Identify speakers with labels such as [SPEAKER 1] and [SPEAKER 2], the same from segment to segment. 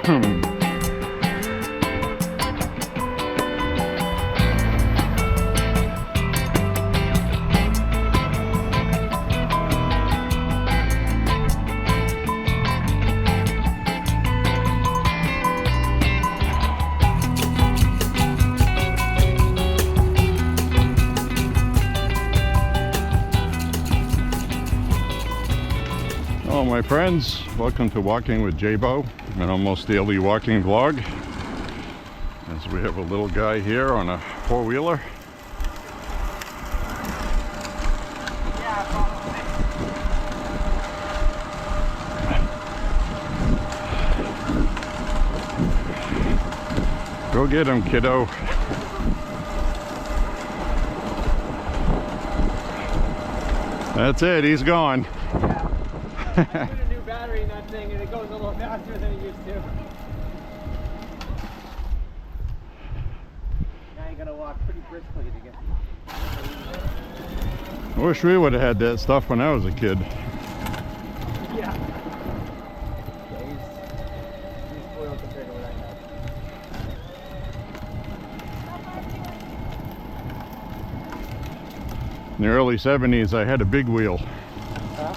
[SPEAKER 1] Hello my friends, welcome to Walking with J.Beau, an almost daily walking vlog. As we have a little guy here on a four-wheeler. Go get him, kiddo. That's it, he's gone.
[SPEAKER 2] I put a new battery in that thing and it goes a little faster than it used to. Now you gotta walk pretty briskly to get.
[SPEAKER 1] I wish we would have had that stuff when I was a kid.
[SPEAKER 2] Yeah. He's spoiled compared to what I had.
[SPEAKER 1] In the early 70s, I had a big wheel.
[SPEAKER 2] Huh?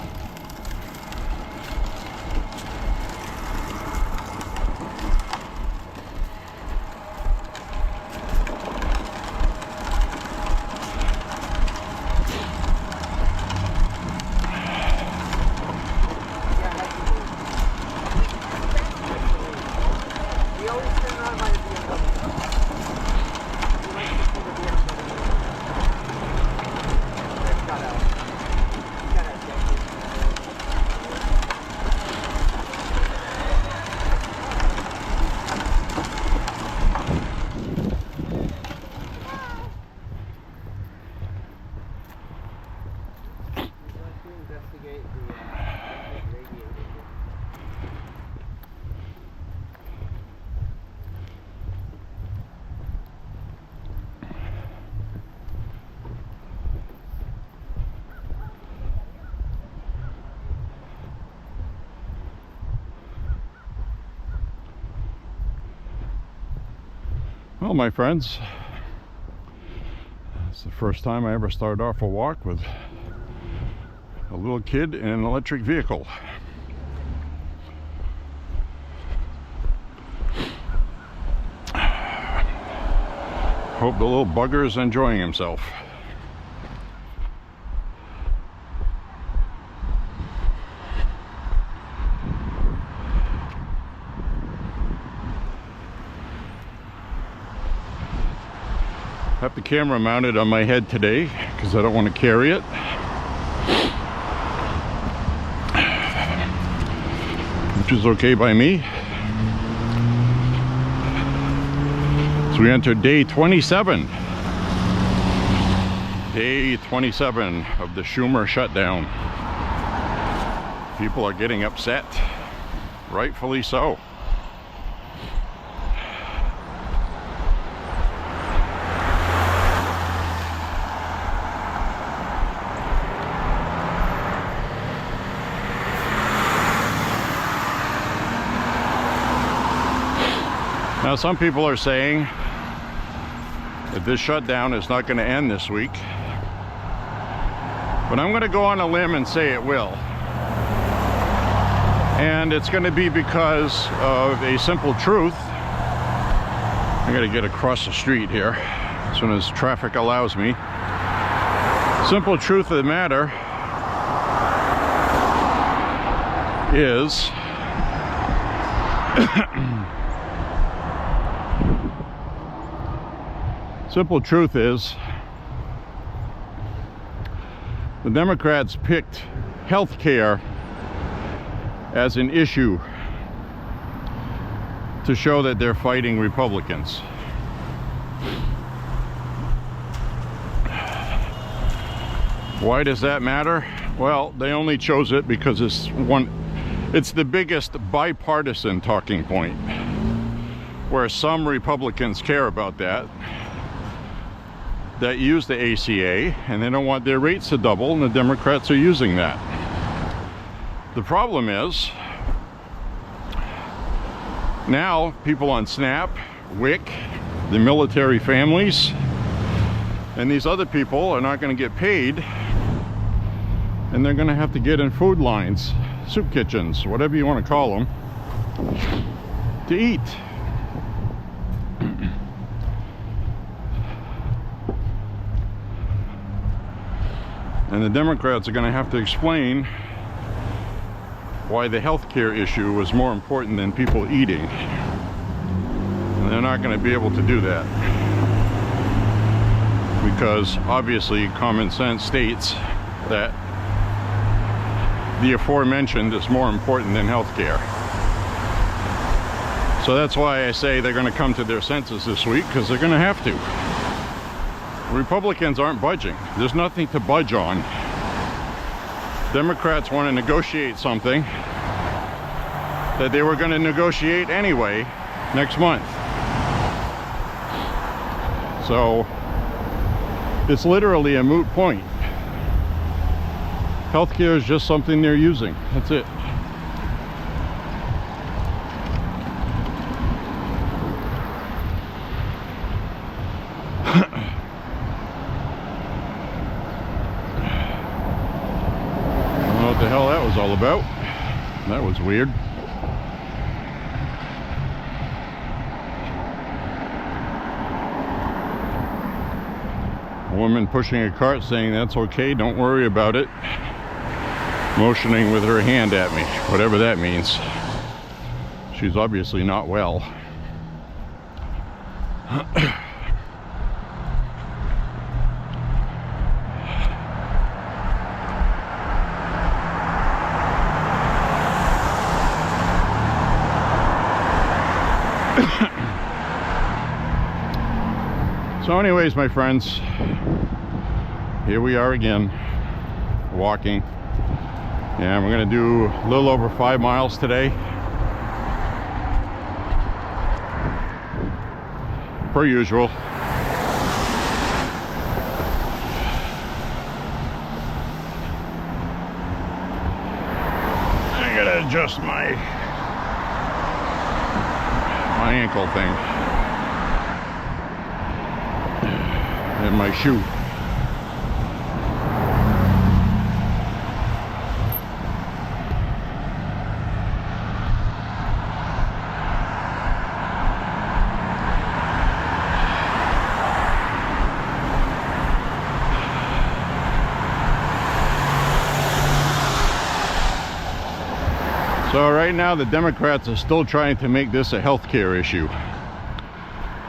[SPEAKER 1] Well, my friends, it's the first time I ever started off a walk with a little kid in an electric vehicle. Hope the little bugger is enjoying himself. I have the camera mounted on my head today because I don't want to carry it. Which is okay by me. So we entered day 27. Day 27 of the Schumer shutdown. People are getting upset. Rightfully so. Now some people are saying that this shutdown is not going to end this week, but I'm going to go on a limb and say it will. And it's going to be because of a simple truth. I got to get across the street here as soon as traffic allows me. Simple truth of the matter is simple truth is the Democrats picked health care as an issue to show that they're fighting Republicans. Why does that matter? Well, they only chose it because it's the biggest bipartisan talking point, where some Republicans care about that use the ACA, and they don't want their rates to double, and the Democrats are using that. The problem is Now, people on SNAP, WIC, the military families, and these other people are not going to get paid, and they're going to have to get in food lines, soup kitchens, whatever you want to call them, to eat. And the Democrats are going to have to explain why the healthcare issue was more important than people eating. And they're not going to be able to do that, because obviously common sense states that the aforementioned is more important than healthcare. So that's why I say they're going to come to their senses this week, because they're going to have to. Republicans aren't budging. There's nothing to budge on. Democrats want to negotiate something that they were going to negotiate anyway next month. So it's literally a moot point. Healthcare is just something they're using. That's it. What the hell that was all about. That was weird. A woman pushing a cart saying that's okay, don't worry about it. Motioning with her hand at me, whatever that means. She's obviously not well. So anyways, my friends, here we are again, walking. And we're going to do a little over 5 miles today. Per usual. I gotta adjust my ankle thing. And my shoe. So right now the Democrats are still trying to make this a health care issue.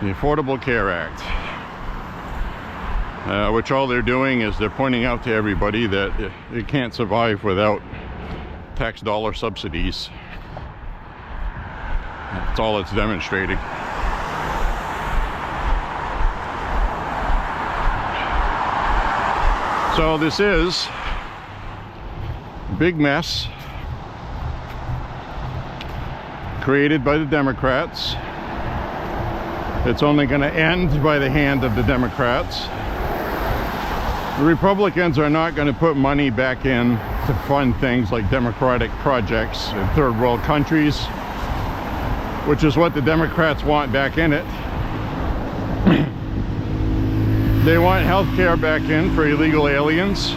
[SPEAKER 1] The Affordable Care Act. Which all they're doing is they're pointing out to everybody that it can't survive without tax dollar subsidies. That's all it's demonstrating. So this is a big mess created by the Democrats. It's only going to end by the hand of the Democrats. The Republicans are not going to put money back in to fund things like democratic projects in third world countries, which is what the Democrats want back in it. They want health care back in for illegal aliens,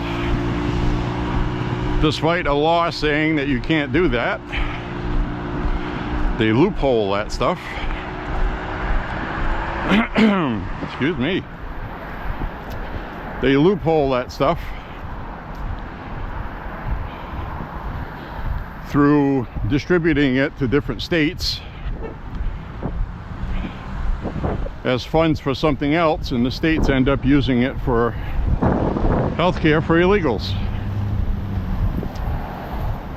[SPEAKER 1] despite a law saying that you can't do that. They loophole that stuff. Excuse me. They loophole that stuff through distributing it to different states as funds for something else, and the states end up using it for health care for illegals.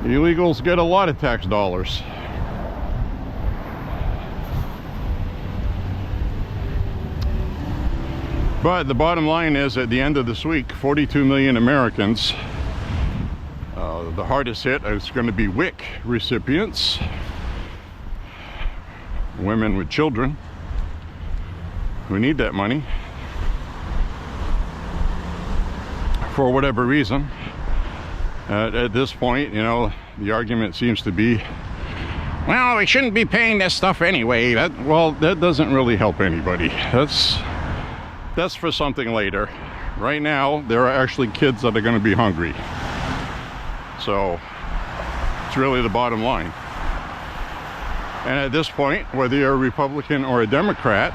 [SPEAKER 1] Illegals get a lot of tax dollars. But the bottom line is, at the end of this week, 42 million Americans, the hardest hit is going to be WIC recipients, women with children who need that money for whatever reason. At this point, you know, the argument seems to be, well, we shouldn't be paying this stuff anyway. Well, that doesn't really help anybody. That's for something later. Right now, there are actually kids that are going to be hungry. So, it's really the bottom line. And at this point, whether you're a Republican or a Democrat,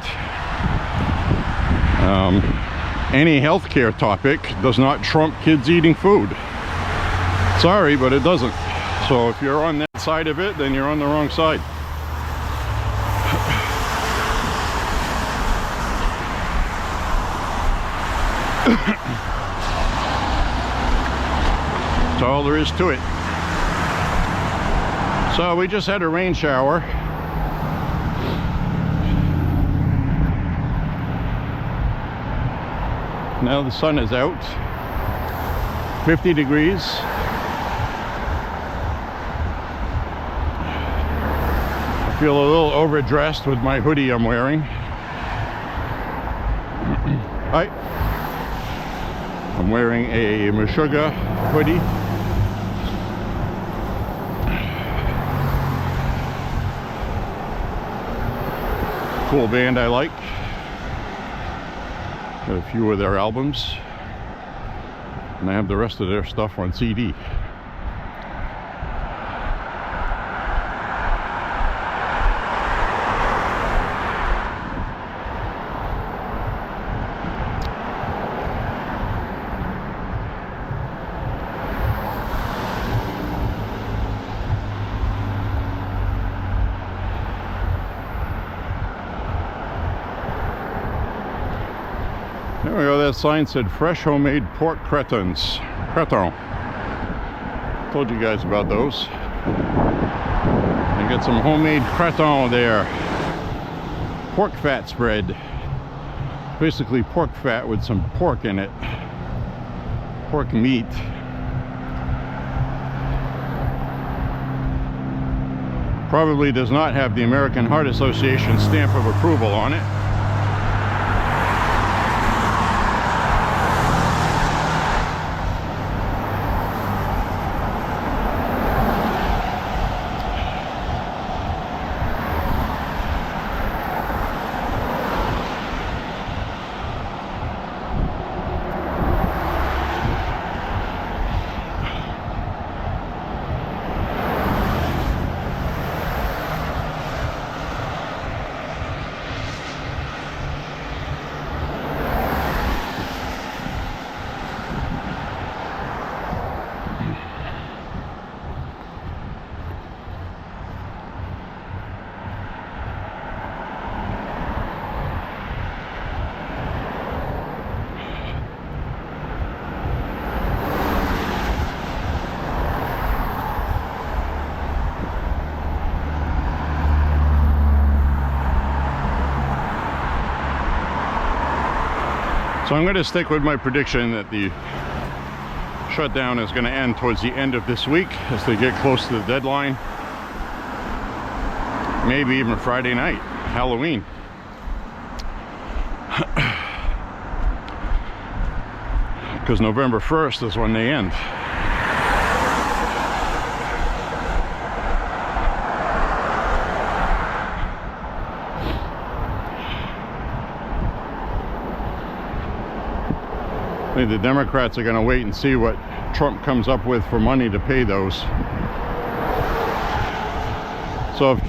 [SPEAKER 1] any healthcare topic does not trump kids eating food. Sorry, but it doesn't. So if you're on that side of it, then you're on the wrong side. That's all there is to it. So we just had a rain shower. Now the sun is out. 50 degrees. I feel a little overdressed with my hoodie I'm wearing. Hi. I'm wearing a Meshuggah hoodie. Cool band I like. Got a few of their albums. And I have the rest of their stuff on CD. There we go, that sign said fresh homemade pork cretons. Creton. Told you guys about those. I got some homemade creton there. Pork fat spread. Basically pork fat with some pork in it. Pork meat. Probably does not have the American Heart Association stamp of approval on it. So I'm going to stick with my prediction that the shutdown is going to end towards the end of this week as they get close to the deadline. Maybe even Friday night, Halloween. Because November 1st is when they end. I think the Democrats are going to wait and see what Trump comes up with for money to pay those. So,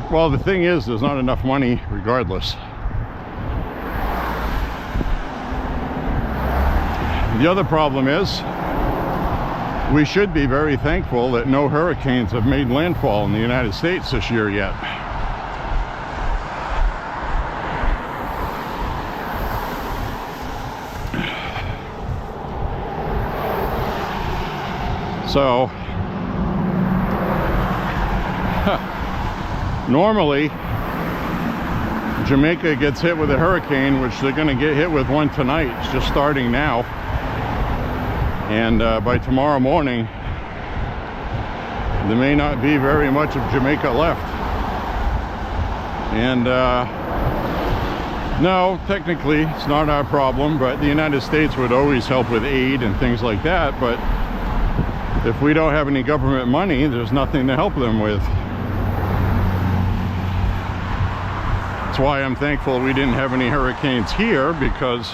[SPEAKER 1] well, the thing is, there's not enough money regardless. The other problem is, we should be very thankful that no hurricanes have made landfall in the United States this year yet. So, normally, Jamaica gets hit with a hurricane, which they're going to get hit with one tonight. It's just starting now. And by tomorrow morning, there may not be very much of Jamaica left. And no, technically, it's not our problem, but the United States would always help with aid and things like that. But if we don't have any government money, there's nothing to help them with. That's why I'm thankful we didn't have any hurricanes here, because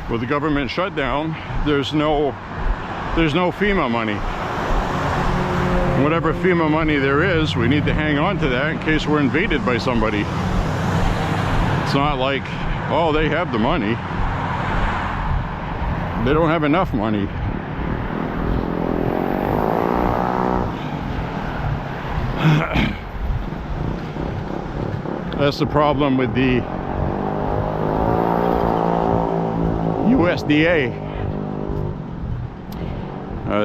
[SPEAKER 1] with the government shutdown, there's no FEMA money. Whatever FEMA money there is, we need to hang on to that in case we're invaded by somebody. It's not like, oh, they have the money. They don't have enough money. That's the problem with the USDA.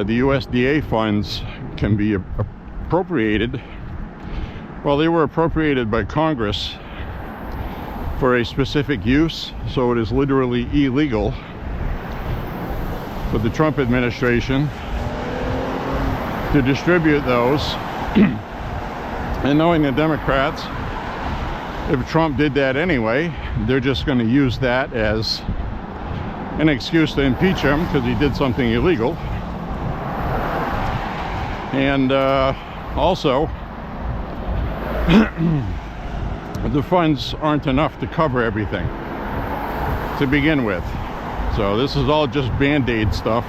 [SPEAKER 1] The USDA funds can be appropriated. Well, they were appropriated by Congress for a specific use, so it is literally illegal for the Trump administration to distribute those. And knowing the Democrats, if Trump did that anyway, they're just going to use that as an excuse to impeach him because he did something illegal. And also, the funds aren't enough to cover everything to begin with. So this is all just Band-Aid stuff.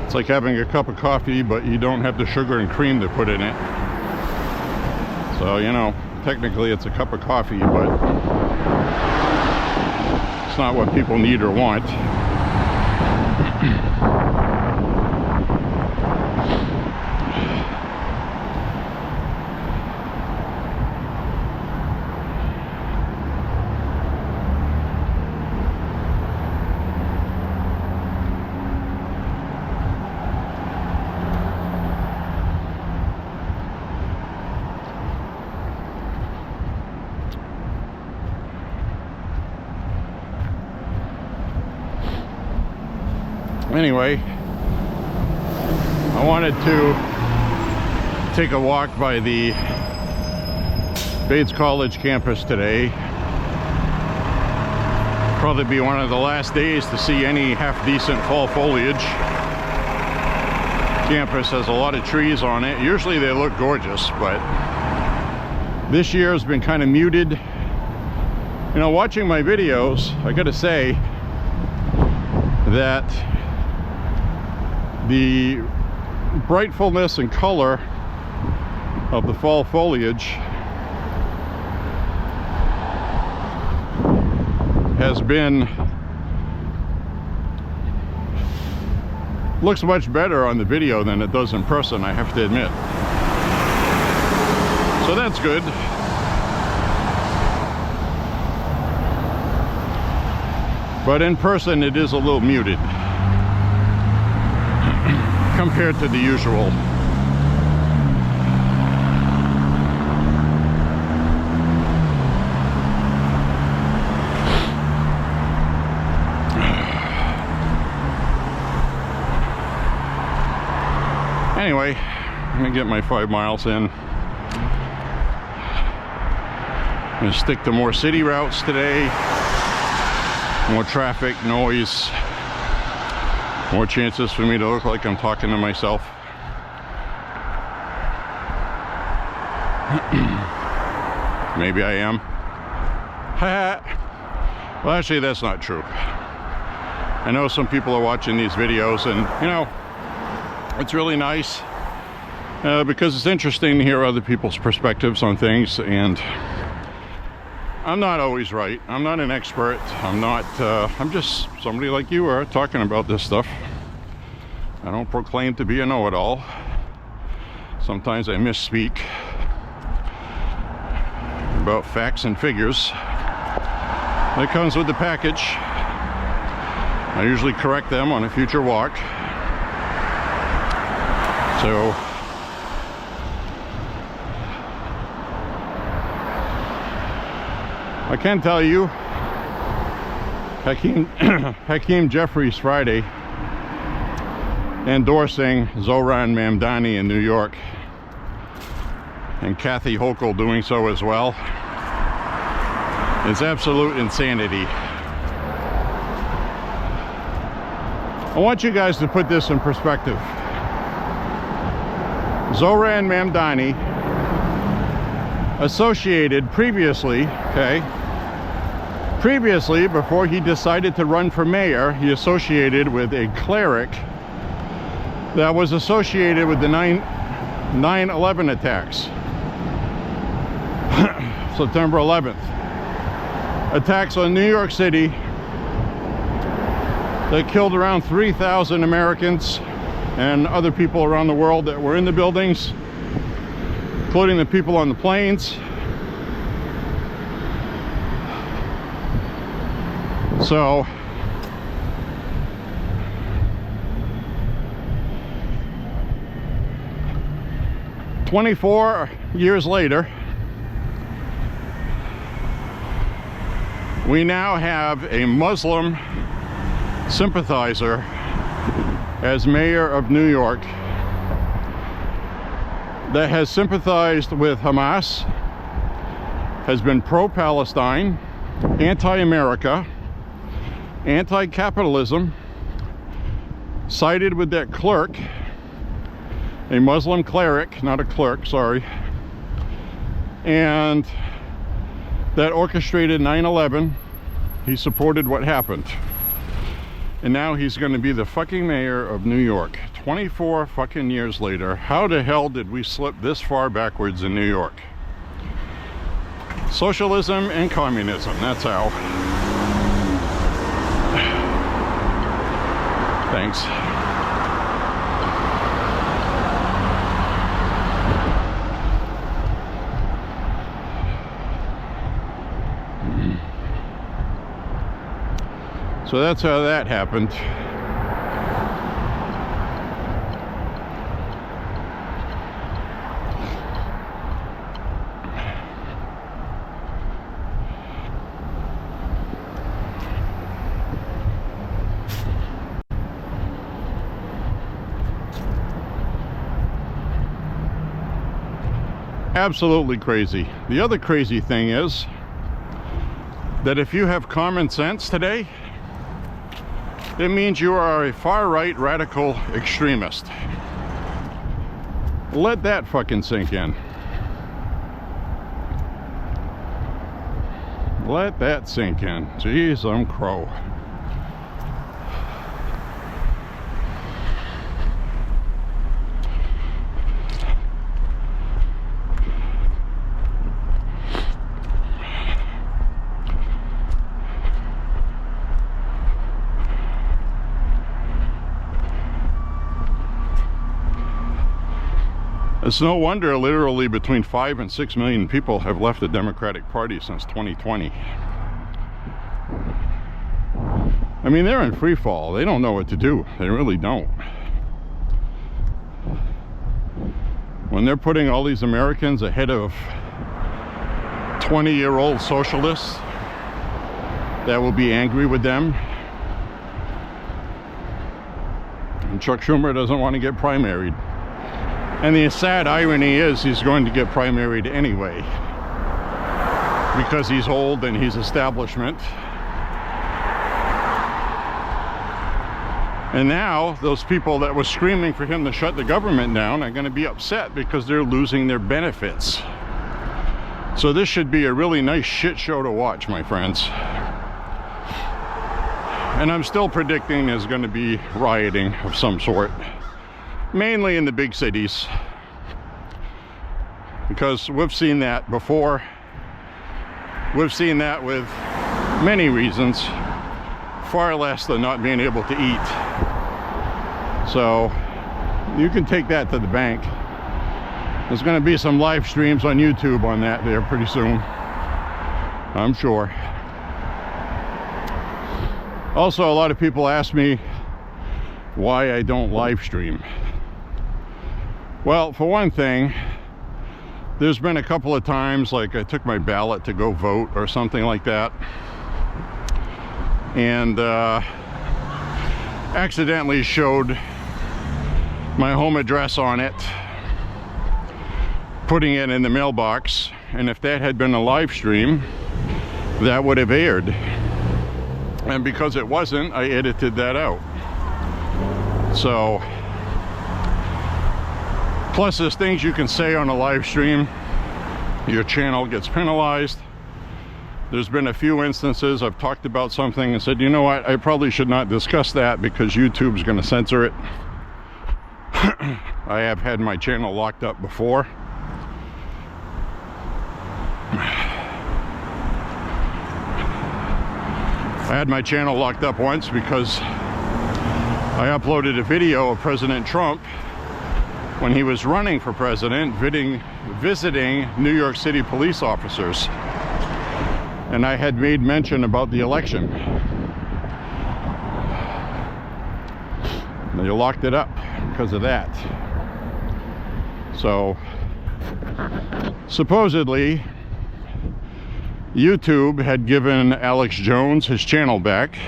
[SPEAKER 1] It's like having a cup of coffee, but you don't have the sugar and cream to put in it. So, you know, technically it's a cup of coffee, but it's not what people need or want. Anyway, I wanted to take a walk by the Bates College campus today. Probably be one of the last days to see any half-decent fall foliage. Campus has a lot of trees on it. Usually they look gorgeous, but this year has been kind of muted. You know, watching my videos, I gotta say that the brightfulness and color of the fall foliage has been, looks much better on the video than it does in person, I have to admit. So that's good. But in person it is a little muted compared to the usual. Anyway, I'm gonna get my 5 miles in. I'm gonna stick to more city routes today. More traffic, noise. More chances for me to look like I'm talking to myself. Maybe I am. Well, actually, that's not true. I know some people are watching these videos, and you know, it's really nice because it's interesting to hear other people's perspectives on things. And I'm not always right. I'm not an expert. I'm just somebody like you are talking about this stuff. I don't proclaim to be a know-it-all. Sometimes I misspeak about facts and figures. That comes with the package. I usually correct them on a future walk. So I can tell you, Hakeem Jeffries Friday endorsing Zohran Mamdani in New York, and Kathy Hochul doing so as well. It's absolute insanity. I want you guys to put this in perspective. Zoran Mamdani associated previously, before he decided to run for mayor, he associated with a cleric that was associated with the 9/11 attacks. September 11th. Attacks on New York City that killed around 3,000 Americans and other people around the world that were in the buildings, including the people on the planes. So, "24 years later, we now have a Muslim sympathizer as mayor of New York that has sympathized with Hamas, has been pro-Palestine, anti-America, anti-capitalism, sided with that clerk, a Muslim cleric, not a clerk, sorry, and that orchestrated 9/11. He supported what happened. And now he's going to be the fucking mayor of New York. 24 fucking years later. How the hell did we slip this far backwards in New York? Socialism and communism, that's how. Thanks. So that's how that happened. Absolutely crazy. The other crazy thing is that if you have common sense today, it means you are a far-right radical extremist. Let that fucking sink in. Let that sink in. Jeez, I'm crow. It's no wonder literally between 5 and 6 million people have left the Democratic Party since 2020. I mean, they're in free fall. They don't know what to do. They really don't. When they're putting all these Americans ahead of 20-year-old socialists that will be angry with them, and Chuck Schumer doesn't want to get primaried. And the sad irony is he's going to get primaried anyway because he's old and he's establishment. And now those people that were screaming for him to shut the government down are going to be upset because they're losing their benefits. So this should be a really nice shit show to watch, my friends. And I'm still predicting there's going to be rioting of some sort. Mainly in the big cities, because we've seen that before. We've seen that with many reasons, far less than not being able to eat. So you can take that to the bank. There's going to be some live streams on YouTube on that there pretty soon, I'm sure. Also, a lot of people ask me why I don't live stream. Well, for one thing, there's been a couple of times, like I took my ballot to go vote or something like that, and accidentally showed my home address on it, putting it in the mailbox, and if that had been a live stream, that would have aired. And because it wasn't, I edited that out. So, plus there's things you can say on a live stream, your channel gets penalized. There's been a few instances I've talked about something and said, you know what, I probably should not discuss that because YouTube's going to censor it. I have had my channel locked up before. I had my channel locked up once because I uploaded a video of President Trump when he was running for president, visiting New York City police officers. And I had made mention about the election. They locked it up because of that. So, supposedly, YouTube had given Alex Jones his channel back,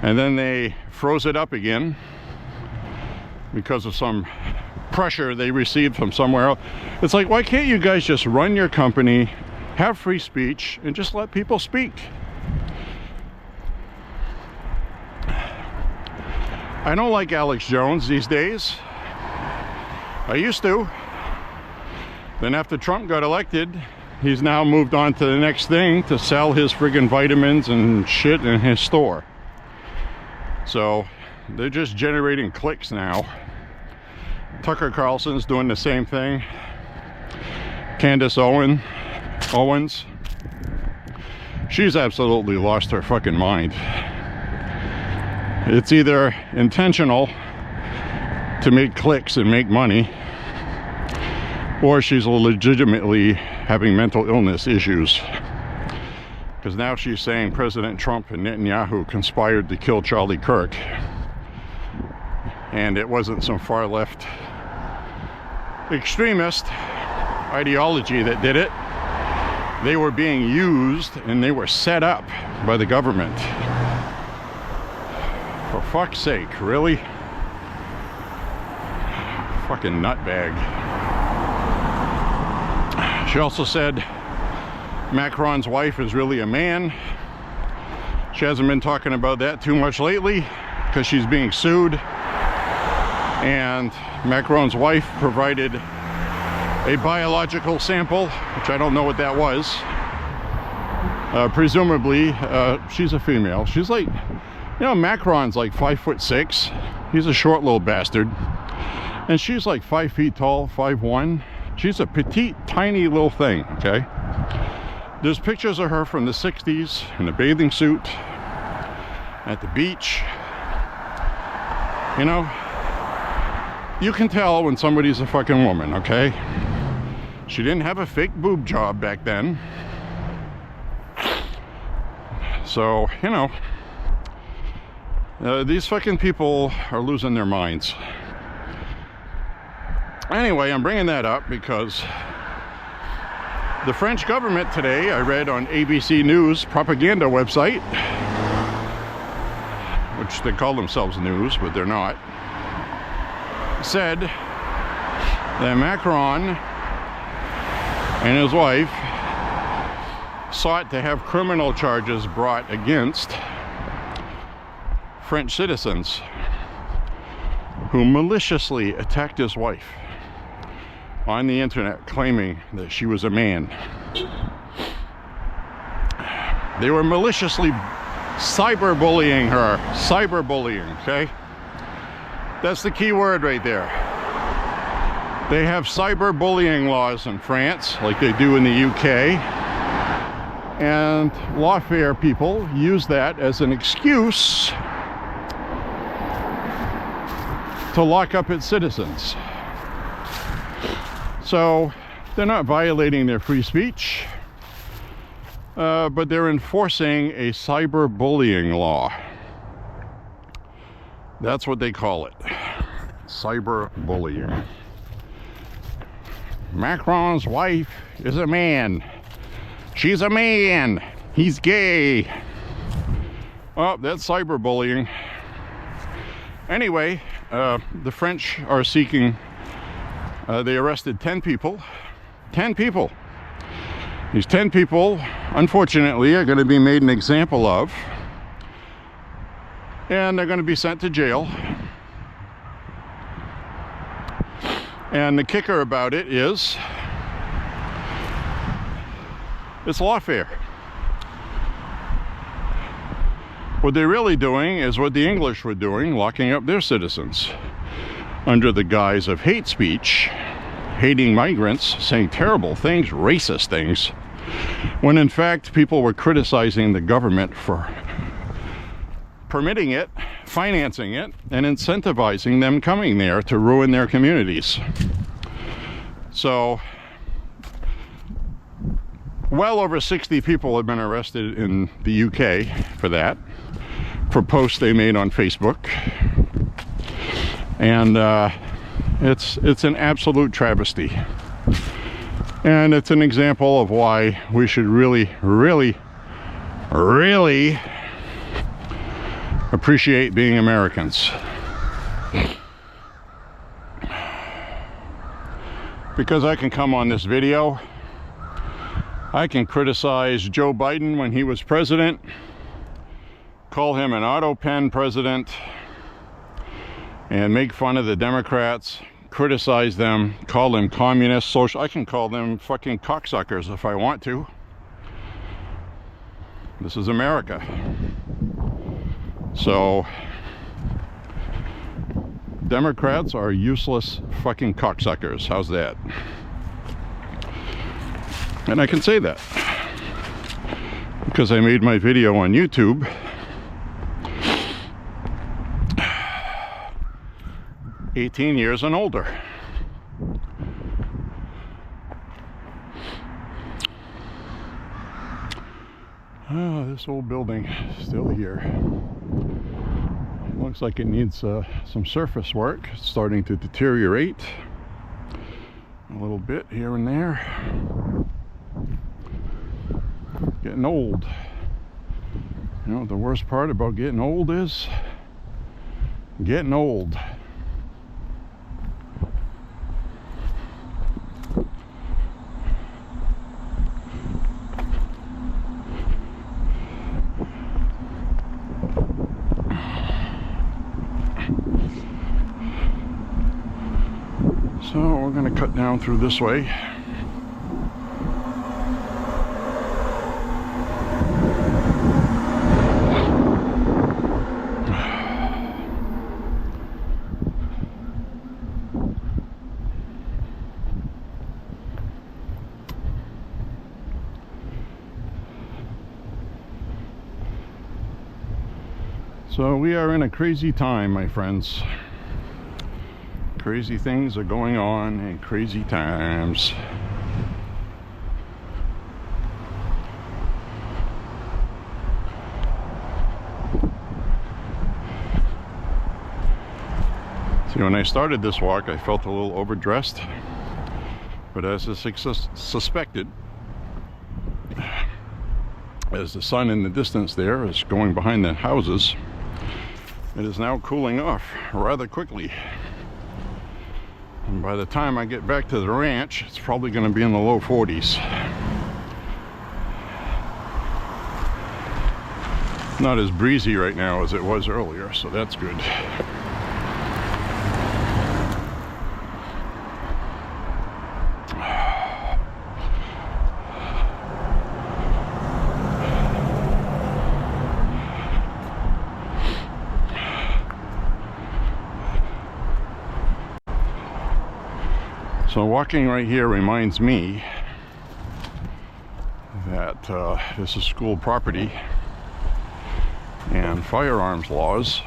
[SPEAKER 1] and then they froze it up again because of some pressure they received from somewhere else. It's like, why can't you guys just run your company, have free speech, and just let people speak? I don't like Alex Jones these days. I used to. Then after Trump got elected, he's now moved on to the next thing to sell his friggin' vitamins and shit in his store. So they're just generating clicks now. Tucker Carlson's doing the same thing. Candace Owens, she's absolutely lost her fucking mind. It's either intentional to make clicks and make money, or she's legitimately having mental illness issues. Because now she's saying President Trump and Netanyahu conspired to kill Charlie Kirk. And it wasn't some far left extremist ideology that did it. They were being used and they were set up by the government. For fuck's sake, really? Fucking nutbag. She also said Macron's wife is really a man. She hasn't been talking about that too much lately because she's being sued. And Macron's wife provided a biological sample, which I don't know what that was. Presumably, she's a female. She's like, you know, Macron's like 5'6". He's a short little bastard. And she's like 5 feet tall, 5'1". She's a petite, tiny little thing, okay? There's pictures of her from the 60s in a bathing suit at the beach. You know, you can tell when somebody's a fucking woman, okay? She didn't have a fake boob job back then. So, you know, these fucking people are losing their minds. Anyway, I'm bringing that up because the French government today, I read on ABC News propaganda website, which they call themselves news, but they're not, said that Macron and his wife sought to have criminal charges brought against French citizens who maliciously attacked his wife on the internet, claiming that she was a man. They were maliciously cyberbullying her. Cyberbullying, okay? That's the key word right there. They have cyberbullying laws in France, like they do in the UK. And lawfare people use that as an excuse to lock up its citizens. So they're not violating their free speech, but they're enforcing a cyberbullying law. That's what they call it. Cyberbullying. Macron's wife is a man. She's a man. He's gay. Oh, that's cyberbullying. Anyway, the French are seeking, they arrested 10 people. 10 people. These 10 people, unfortunately, are going to be made an example of. And they're going to be sent to jail And the kicker about it is it's lawfare. What they're really doing is what the English were doing, locking up their citizens under the guise of hate speech, hating migrants, saying terrible things, racist things, when in fact people were criticizing the government for permitting it, financing it, and incentivizing them coming there to ruin their communities. So, well over 60 people have been arrested in the UK for that, for posts they made on Facebook. And it's an absolute travesty. And it's an example of why we should really appreciate being Americans. Because I can come on this video, I can criticize Joe Biden when he was president, call him an auto pen president, and make fun of the Democrats, criticize them, call them communist, social. I can call them fucking cocksuckers if I want to. This is America. So, Democrats are useless fucking cocksuckers. How's that? And I can say that because I made my video on YouTube. "18 years and older." Oh, this old building is still here. Looks like it needs some surface work. It's starting to deteriorate a little bit here and there. Getting old. You know what the worst part about getting old is? Getting old. So we're going to cut down through this way. So we are in a crazy time, my friends. Crazy things are going on in crazy times. See, when I started this walk, I felt a little overdressed, but as I suspected, as the sun in the distance there is going behind the houses, it is now cooling off rather quickly. And by the time I get back to the ranch, it's probably going to be in the low 40s. Not as breezy right now as it was earlier, so that's good. So walking right here reminds me that this is school property and firearms laws.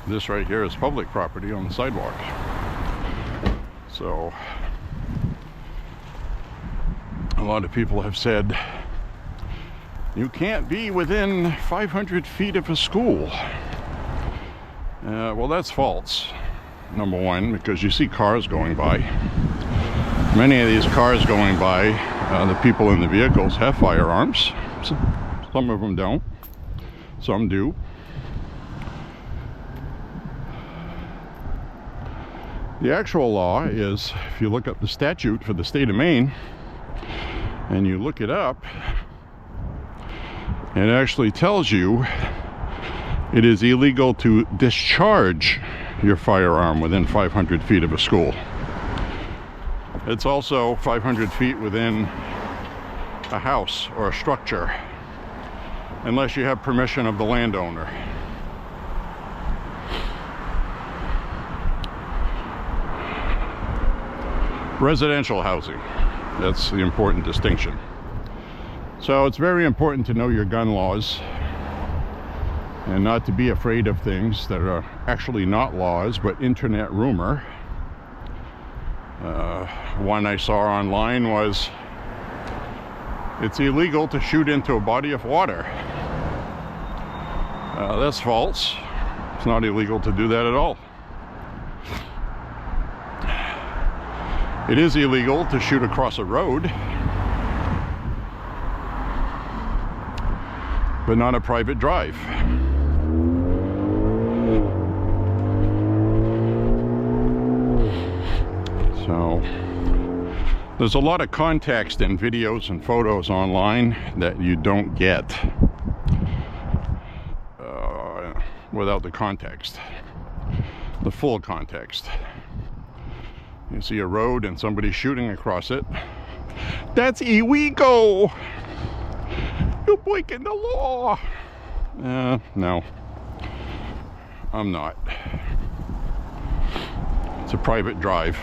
[SPEAKER 1] This right here is public property on the sidewalk. So a lot of people have said you can't be within 500 feet of a school. Well, that's false. Number one, because you see cars going by. Many of these cars going by, the people in the vehicles have firearms. Some of them don't. Some do. The actual law is, if you look up the statute for the state of Maine, and you look it up, it actually tells you it is illegal to discharge your firearm within 500 feet of a school. It's also 500 feet within a house or a structure, unless you have permission of the landowner. Residential housing, that's the important distinction. So it's very important to know your gun laws and not to be afraid of things that are actually not laws but internet rumor. One I saw online was it's illegal to shoot into a body of water. That's false. It's not illegal to do that at all. It is illegal to shoot across a road, but not a private drive. So there's a lot of context in videos and photos online that you don't get without the context, the full context. You see a road and somebody shooting across it. That's illegal! You're breaking the law! No, I'm not. It's a private drive.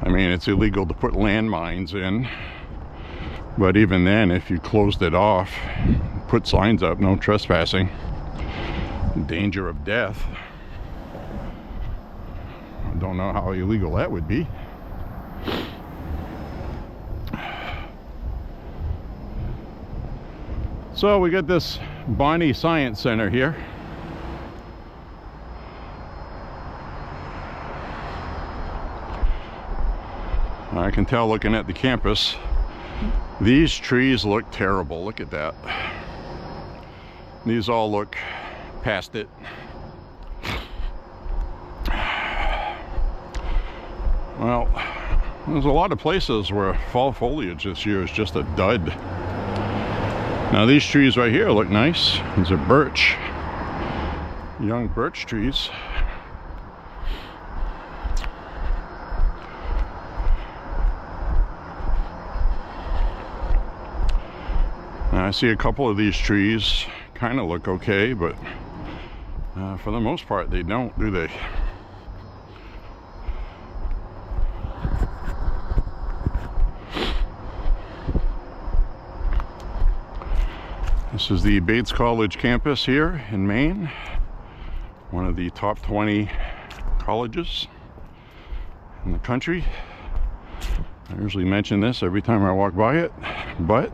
[SPEAKER 1] I mean, it's illegal to put landmines in, but even then, if you closed it off, put signs up, no trespassing, danger of death, I don't know how illegal that would be. So we got this Bonnie Science Center here. I can tell looking at the campus, these trees look terrible. Look at that. These all look past it. Well, there's a lot of places where fall foliage this year is just a dud. Now these trees right here look nice. These are birch, young birch trees. Now I see a couple of these trees kind of look okay, but for the most part they don't, do they? This is the Bates College campus here in Maine, one of the top 20 colleges in the country. I usually mention this every time I walk by it, but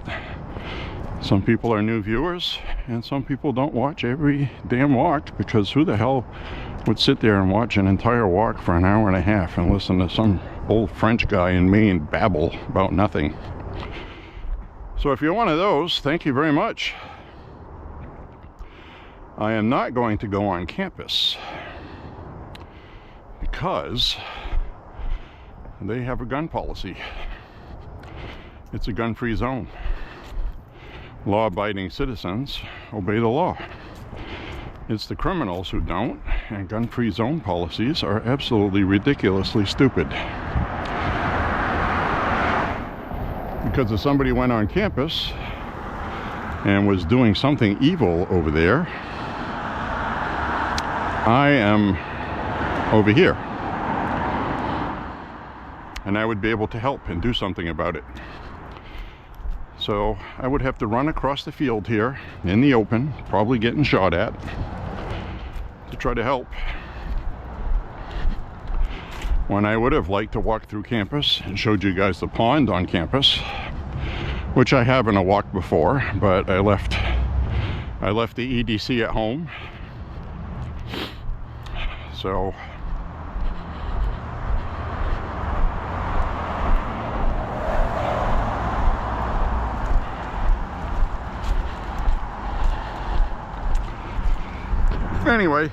[SPEAKER 1] some people are new viewers and some people don't watch every damn walk, because who the hell would sit there and watch an entire walk for an hour and a half and listen to some old French guy in Maine babble about nothing? So if you're one of those, thank you very much. I am not going to go on campus because they have a gun policy. It's a gun-free zone. Law-abiding citizens obey the law. It's the criminals who don't, and gun-free zone policies are absolutely ridiculously stupid. Because if somebody went on campus and was doing something evil over there, I am over here. And I would be able to help and do something about it. So I would have to run across the field here in the open, probably getting shot at, to try to help. When I would have liked to walk through campus and showed you guys the pond on campus, which I haven't walked before, but I left the EDC at home. So anyway,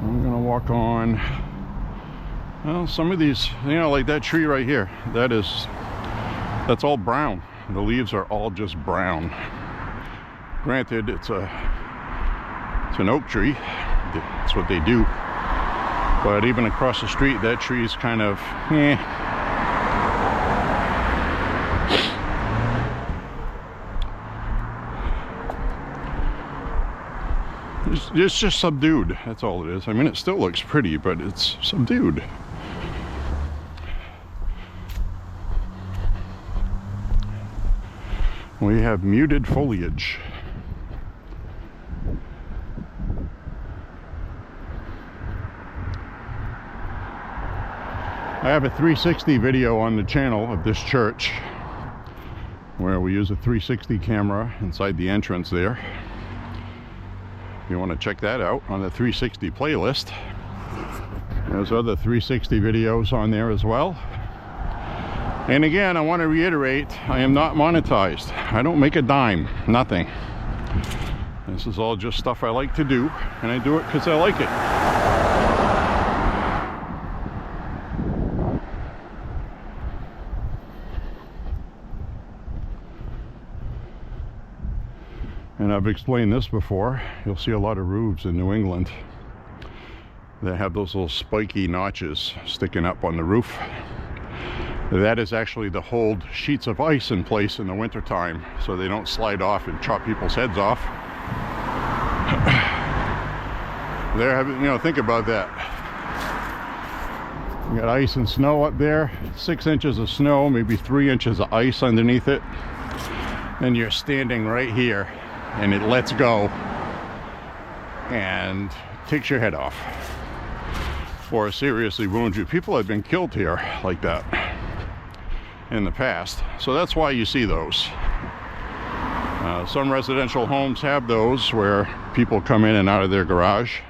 [SPEAKER 1] I'm gonna walk on Well, some of these, you know, like that tree right here, that's all brown. The leaves are all just brown. Granted, it's an oak tree. That's what they do. But even across the street, that tree is kind of, It's just subdued. That's all it is. I mean, it still looks pretty, but it's subdued. We have muted foliage. I have a 360 video on the channel of this church where we use a 360 camera inside the entrance there. If you want to check that out on the 360 playlist, there's other 360 videos on there as well. And again, I want to reiterate, I am not monetized. I don't make a dime, nothing. This is all just stuff I like to do, and I do it because I like it. And I've explained this before. You'll see a lot of roofs in New England that have those little spiky notches sticking up on the roof. That is actually to hold sheets of ice in place in the wintertime so they don't slide off and chop people's heads off. Think about that. You got ice and snow up there, 6 inches of snow, maybe 3 inches of ice underneath it. And you're standing right here and it lets go and takes your head off or seriously wounds you. People have been killed here like that in the past, so that's why you see those. Some residential homes have those where people come in and out of their garage,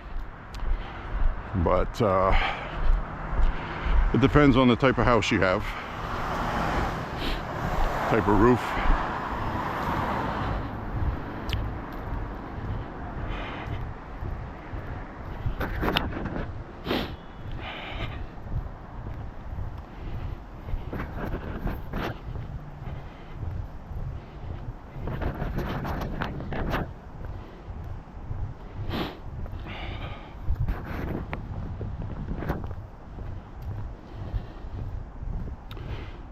[SPEAKER 1] but it depends on the type of house you have, type of roof.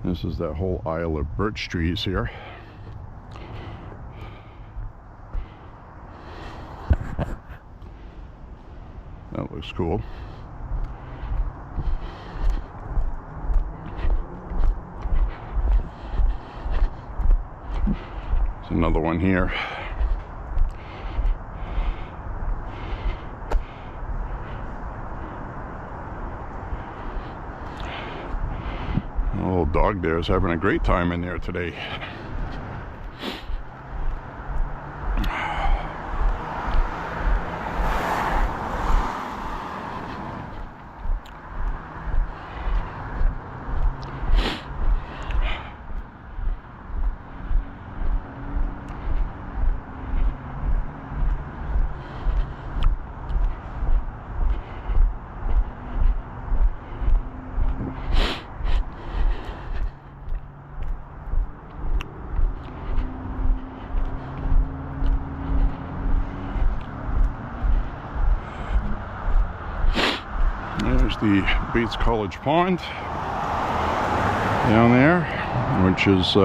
[SPEAKER 1] This is that whole aisle of birch trees here. That looks cool. There's another one here. The little dog there is having a great time in there today. There's the Bates College Pond down there, which is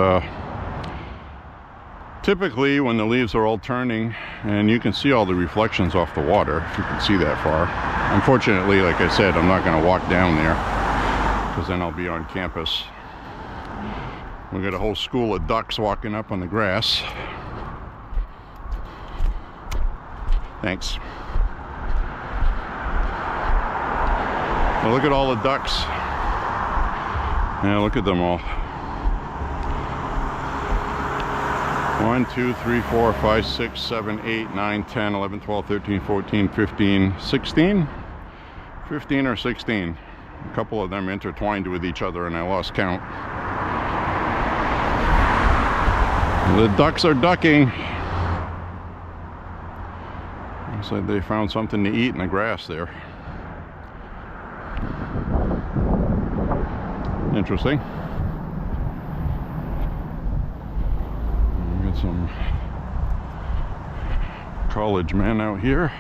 [SPEAKER 1] typically when the leaves are all turning, and you can see all the reflections off the water, if you can see that far. Unfortunately, like I said, I'm not going to walk down there because then I'll be on campus. We got a whole school of ducks walking up on the grass. Thanks. Now look at all the ducks. Yeah, look at them all. 1, 2, 3, 4, 5, 6, 7, 8, 9, 10, 11, 12, 13, 14, 15, 16? 15 or 16. A couple of them intertwined with each other and I lost count. The ducks are ducking. Looks like they found something to eat in the grass there. interesting. We got some college men out here.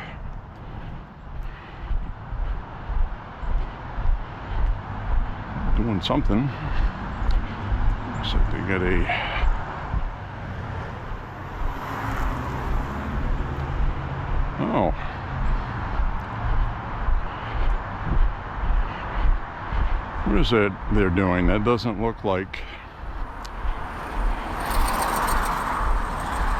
[SPEAKER 1] Doing something. Looks like they got a oh. What is it they're doing? That doesn't look like...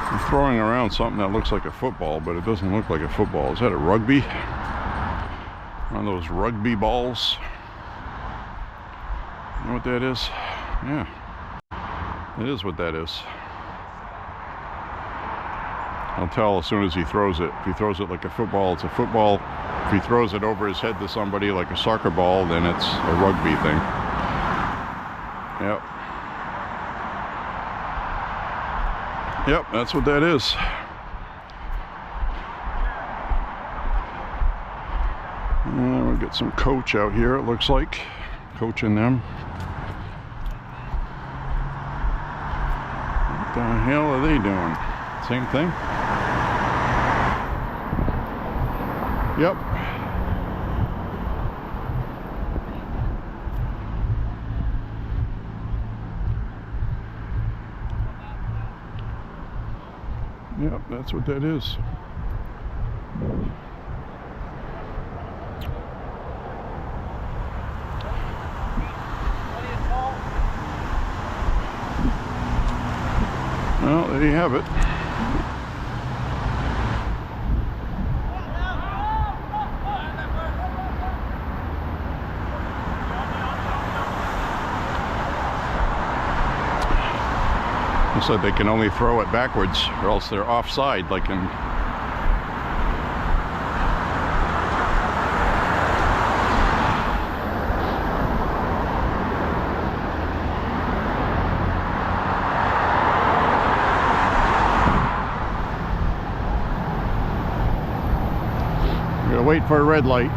[SPEAKER 1] They're throwing around something that looks like a football, but it doesn't look like a football. Is that a rugby? One of those rugby balls? You know what that is? Yeah. It is what that is. I'll tell as soon as he throws it. If he throws it like a football, it's a football. If he throws it over his head to somebody like a soccer ball, then it's a rugby thing. Yep. Yep, that's what that is. We'll get some coach out here, it looks like. Coaching them. What the hell are they doing? Same thing? Yep. Yep, that's what that is. Well, there you have it. They said they can only throw it backwards or else they're offside, like in... We gotta wait for a red light.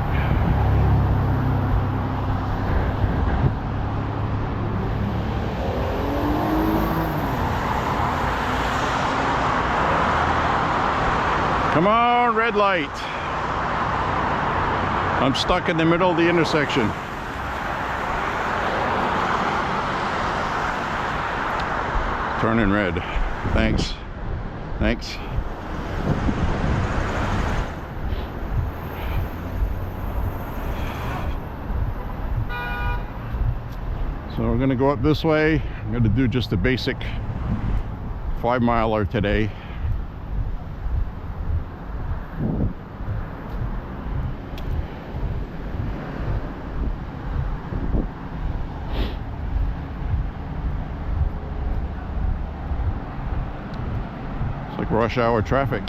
[SPEAKER 1] Come on, red light. I'm stuck in the middle of the intersection. Turning red. Thanks. Thanks. So we're gonna go up this way. I'm gonna do just a basic 5-miler today. It's like rush hour traffic.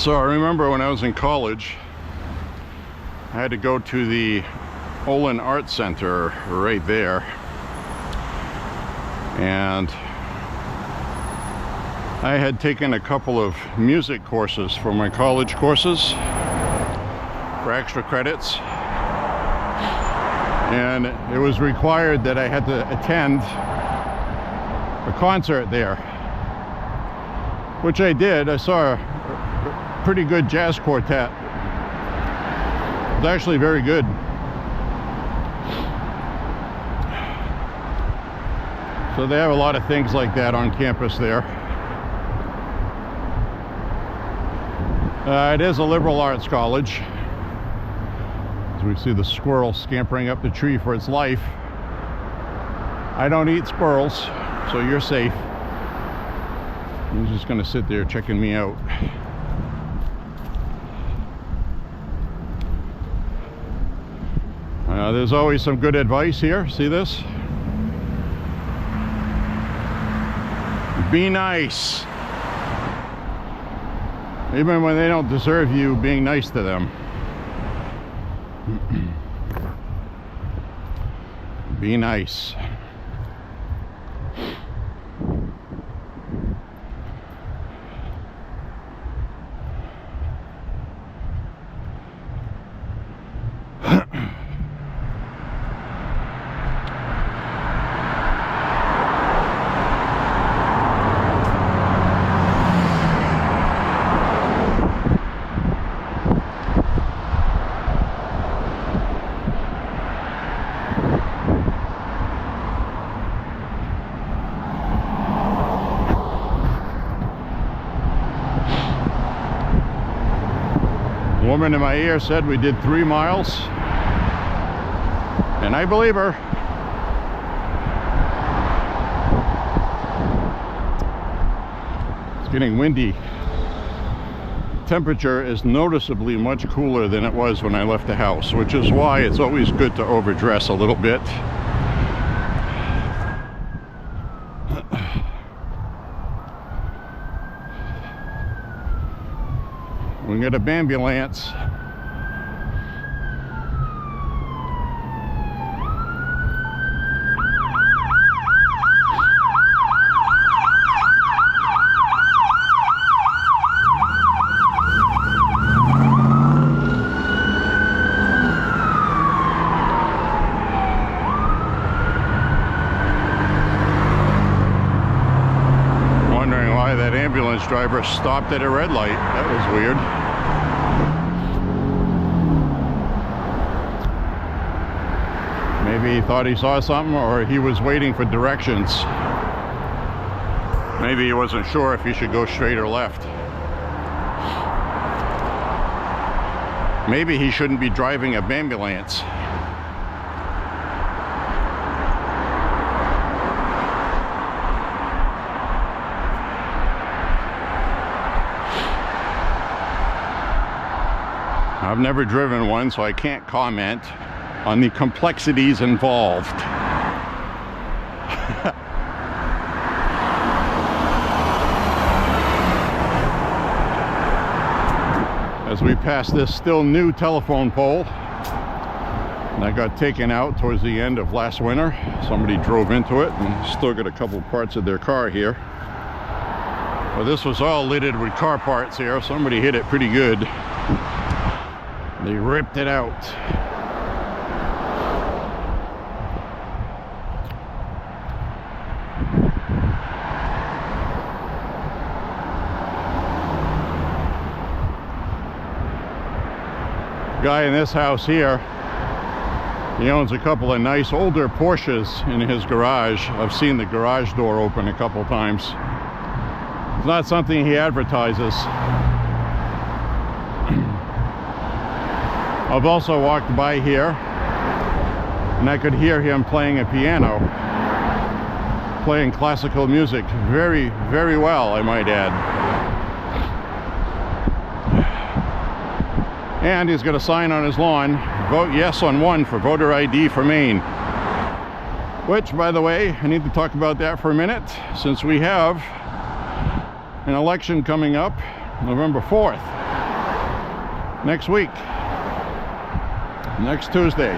[SPEAKER 1] So I remember when I was in college, I had to go to the Olin Art Center right there, and I had taken a couple of music courses for my college courses for extra credits, and it was required that I had to attend a concert there, which I did. I saw a pretty good jazz quartet. It was actually very good. So they have a lot of things like that on campus there. It is a liberal arts college. As we see the squirrel scampering up the tree for its life. I don't eat squirrels, so you're safe. He's just gonna sit there checking me out. There's always some good advice here. See this? Be nice. Even when they don't deserve you being nice to them. Be nice. Woman in my ear said we did 3 miles, and I believe her. It's getting windy. Temperature is noticeably much cooler than it was when I left the house, which is why it's always good to overdress a little bit. We can get a ambulance. Wondering why that ambulance driver stopped at a red light. That was weird. Maybe he thought he saw something, or he was waiting for directions. Maybe he wasn't sure if he should go straight or left. Maybe he shouldn't be driving a ambulance. I've never driven one, so I can't comment on the complexities involved. As we pass this still new telephone pole that got taken out towards the end of last winter. Somebody drove into it and still got a couple parts of their car here. Well, this was all littered with car parts here. Somebody hit it pretty good. They ripped it out. Guy in this house here, he owns a couple of nice older Porsches in his garage. I've seen the garage door open a couple times. It's not something he advertises. I've also walked by here and I could hear him playing a piano, playing classical music very, very well, I might add. And he's got a sign on his lawn, vote yes on 1 for voter ID for Maine. Which, by the way, I need to talk about that for a minute, since we have an election coming up November 4th. next week, next Tuesday.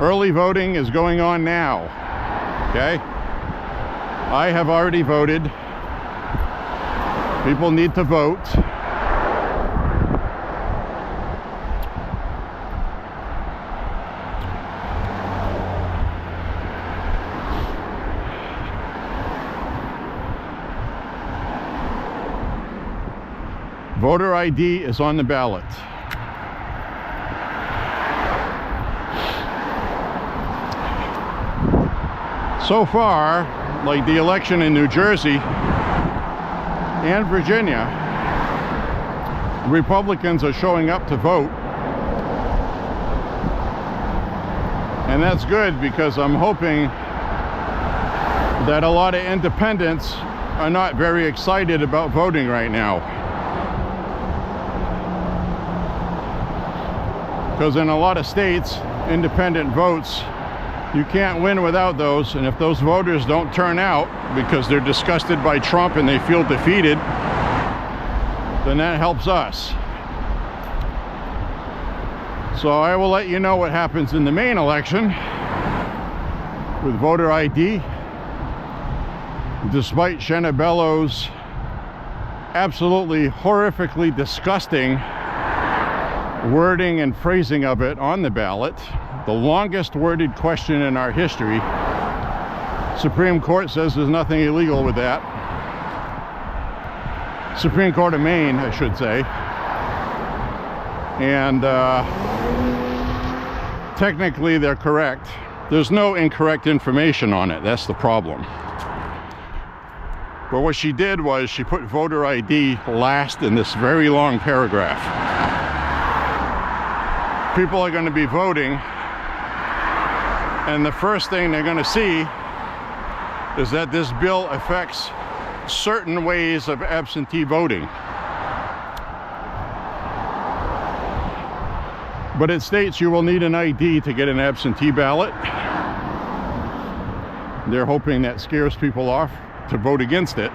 [SPEAKER 1] Early voting is going on now, okay? I have already voted. People need to vote. Voter ID is on the ballot. So far, like the election in New Jersey and Virginia, Republicans are showing up to vote. And that's good, because I'm hoping that a lot of independents are not very excited about voting right now. Because in a lot of states, independent votes, you can't win without those, and if those voters don't turn out because they're disgusted by Trump and they feel defeated, then that helps us. So I will let you know what happens in the Maine election with voter ID. Despite Shutdown's absolutely horrifically disgusting wording and phrasing of it on the ballot, the longest worded question in our history. Supreme Court says there's nothing illegal with that. Supreme Court of Maine, I should say. And technically they're correct. There's no incorrect information on it. That's the problem. But what she did was she put voter ID last in this very long paragraph. People are going to be voting, and the first thing they're going to see is that this bill affects certain ways of absentee voting. But it states you will need an ID to get an absentee ballot. They're hoping that scares people off to vote against it.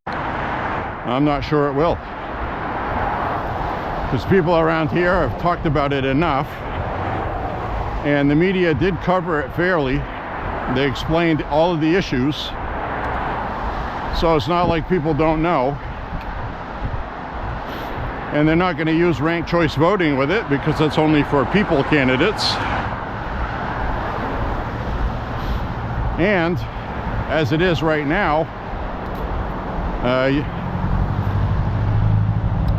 [SPEAKER 1] I'm not sure it will. Because people around here have talked about it enough, and the media did cover it fairly. They explained all of the issues, so it's not like people don't know. And they're not going to use ranked choice voting with it, because that's only for people candidates. And as it is right now,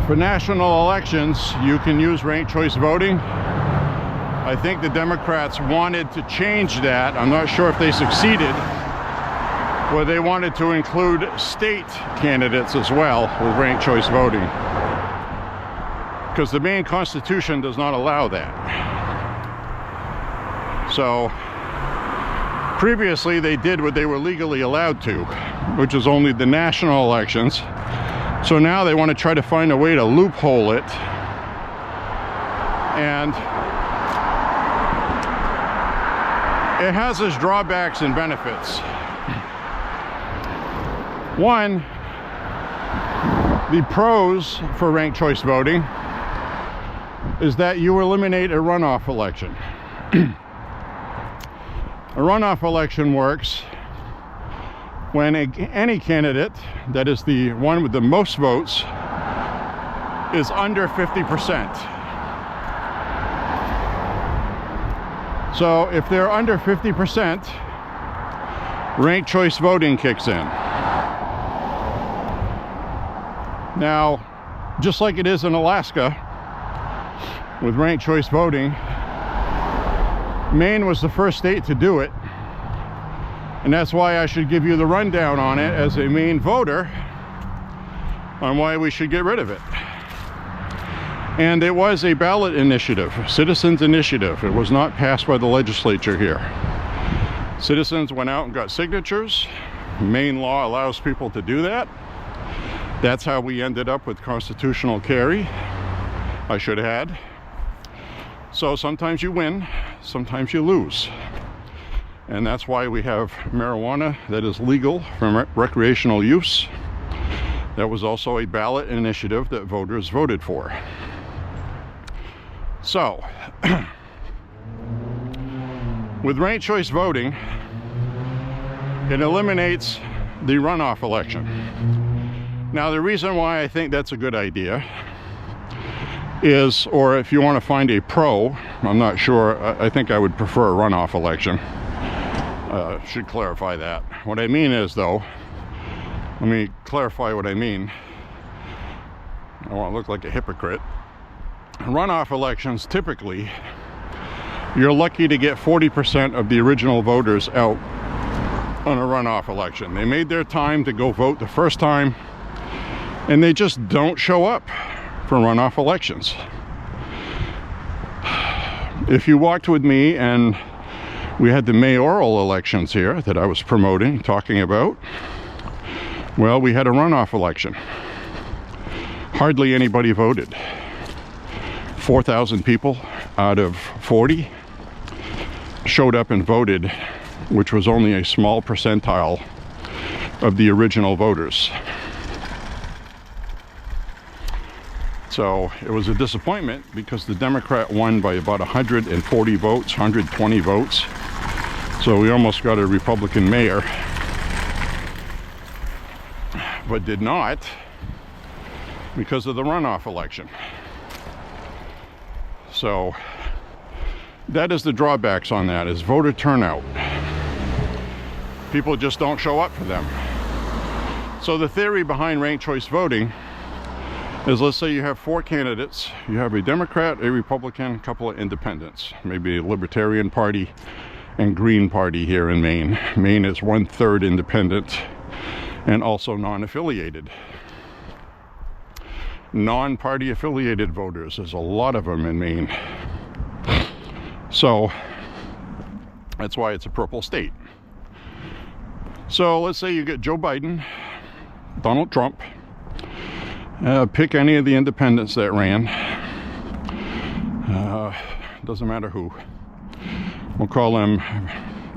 [SPEAKER 1] for national elections, you can use ranked choice voting. I think the Democrats wanted to change that. I'm not sure if they succeeded, where they wanted to include state candidates as well with ranked choice voting. Because the Maine Constitution does not allow that. So, previously they did what they were legally allowed to, which is only the national elections. So now they want to try to find a way to loophole it. And it has its drawbacks and benefits. One, the pros for ranked choice voting is that you eliminate a runoff election. A runoff election works when any candidate, that is the one with the most votes, is under 50%. So if they're under 50%, ranked choice voting kicks in. Now, just like it is in Alaska with ranked choice voting, Maine was the first state to do it. And that's why I should give you the rundown on it as a Maine voter on why we should get rid of it. And it was a ballot initiative, citizens initiative. It was not passed by the legislature here. Citizens went out and got signatures. Maine law allows people to do that. That's how we ended up with constitutional carry. I should have had. So sometimes you win, sometimes you lose. And that's why we have marijuana that is legal for recreational use. That was also a ballot initiative that voters voted for. So, with ranked choice voting, it eliminates the runoff election. Now, the reason why I think that's a good idea is, or if you want to find a pro, I'm not sure, I think I would prefer a runoff election. Should clarify that. What I mean is, though, let me clarify what I mean. I won't look like a hypocrite. Runoff elections, typically, you're lucky to get 40% of the original voters out on a runoff election. They made their time to go vote the first time, and they just don't show up for runoff elections. If you walked with me and we had the mayoral elections here that I was promoting, talking about, well, we had a runoff election. Hardly anybody voted. 4,000 people out of 40 showed up and voted, which was only a small percentile of the original voters. So it was a disappointment because the Democrat won by about 140 votes, 120 votes. So we almost got a Republican mayor, but did not because of the runoff election. So that is the drawbacks on that, is voter turnout. People just don't show up for them. So the theory behind ranked choice voting is, let's say you have 4 candidates. You have a Democrat, a Republican, a couple of independents, maybe a Libertarian Party and Green Party here in Maine. Maine is 1/3 independent and also non-affiliated. Non-party affiliated voters, there's a lot of them in Maine. So that's why it's a purple state. So let's say you get Joe Biden, Donald Trump, pick any of the independents that ran. Doesn't matter who. We'll call them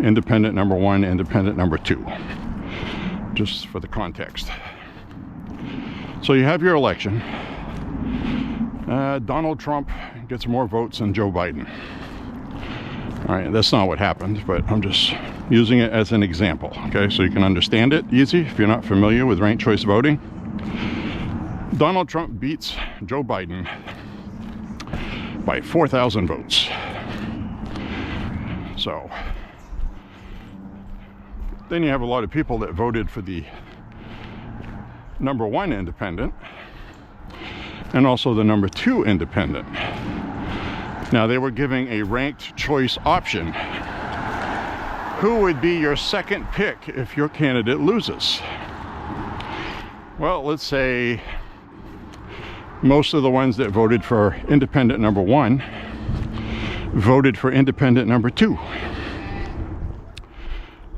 [SPEAKER 1] independent number 1, independent number 2, just for the context. So you have your election. Donald Trump gets more votes than Joe Biden. All right, that's not what happened, but I'm just using it as an example, okay? So you can understand it easy if you're not familiar with ranked choice voting. Donald Trump beats Joe Biden by 4,000 votes. So then you have a lot of people that voted for the number 1 independent and also the number 2 independent. Now, they were giving a ranked choice option. Who would be your second pick if your candidate loses? Well, let's say most of the ones that voted for independent number 1 voted for independent number 2.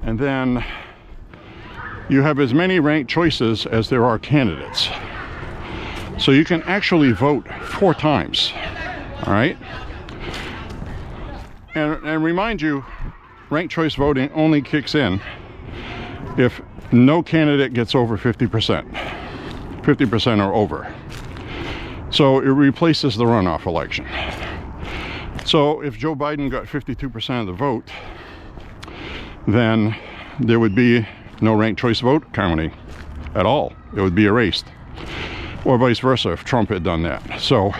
[SPEAKER 1] And then you have as many ranked choices as there are candidates. So you can actually vote 4 times, all right? And remind you, ranked choice voting only kicks in if no candidate gets over 50%. 50% or over. So it replaces the runoff election. So if Joe Biden got 52% of the vote, then there would be no ranked choice vote counting at all. It would be erased. Or vice versa if Trump had done that. So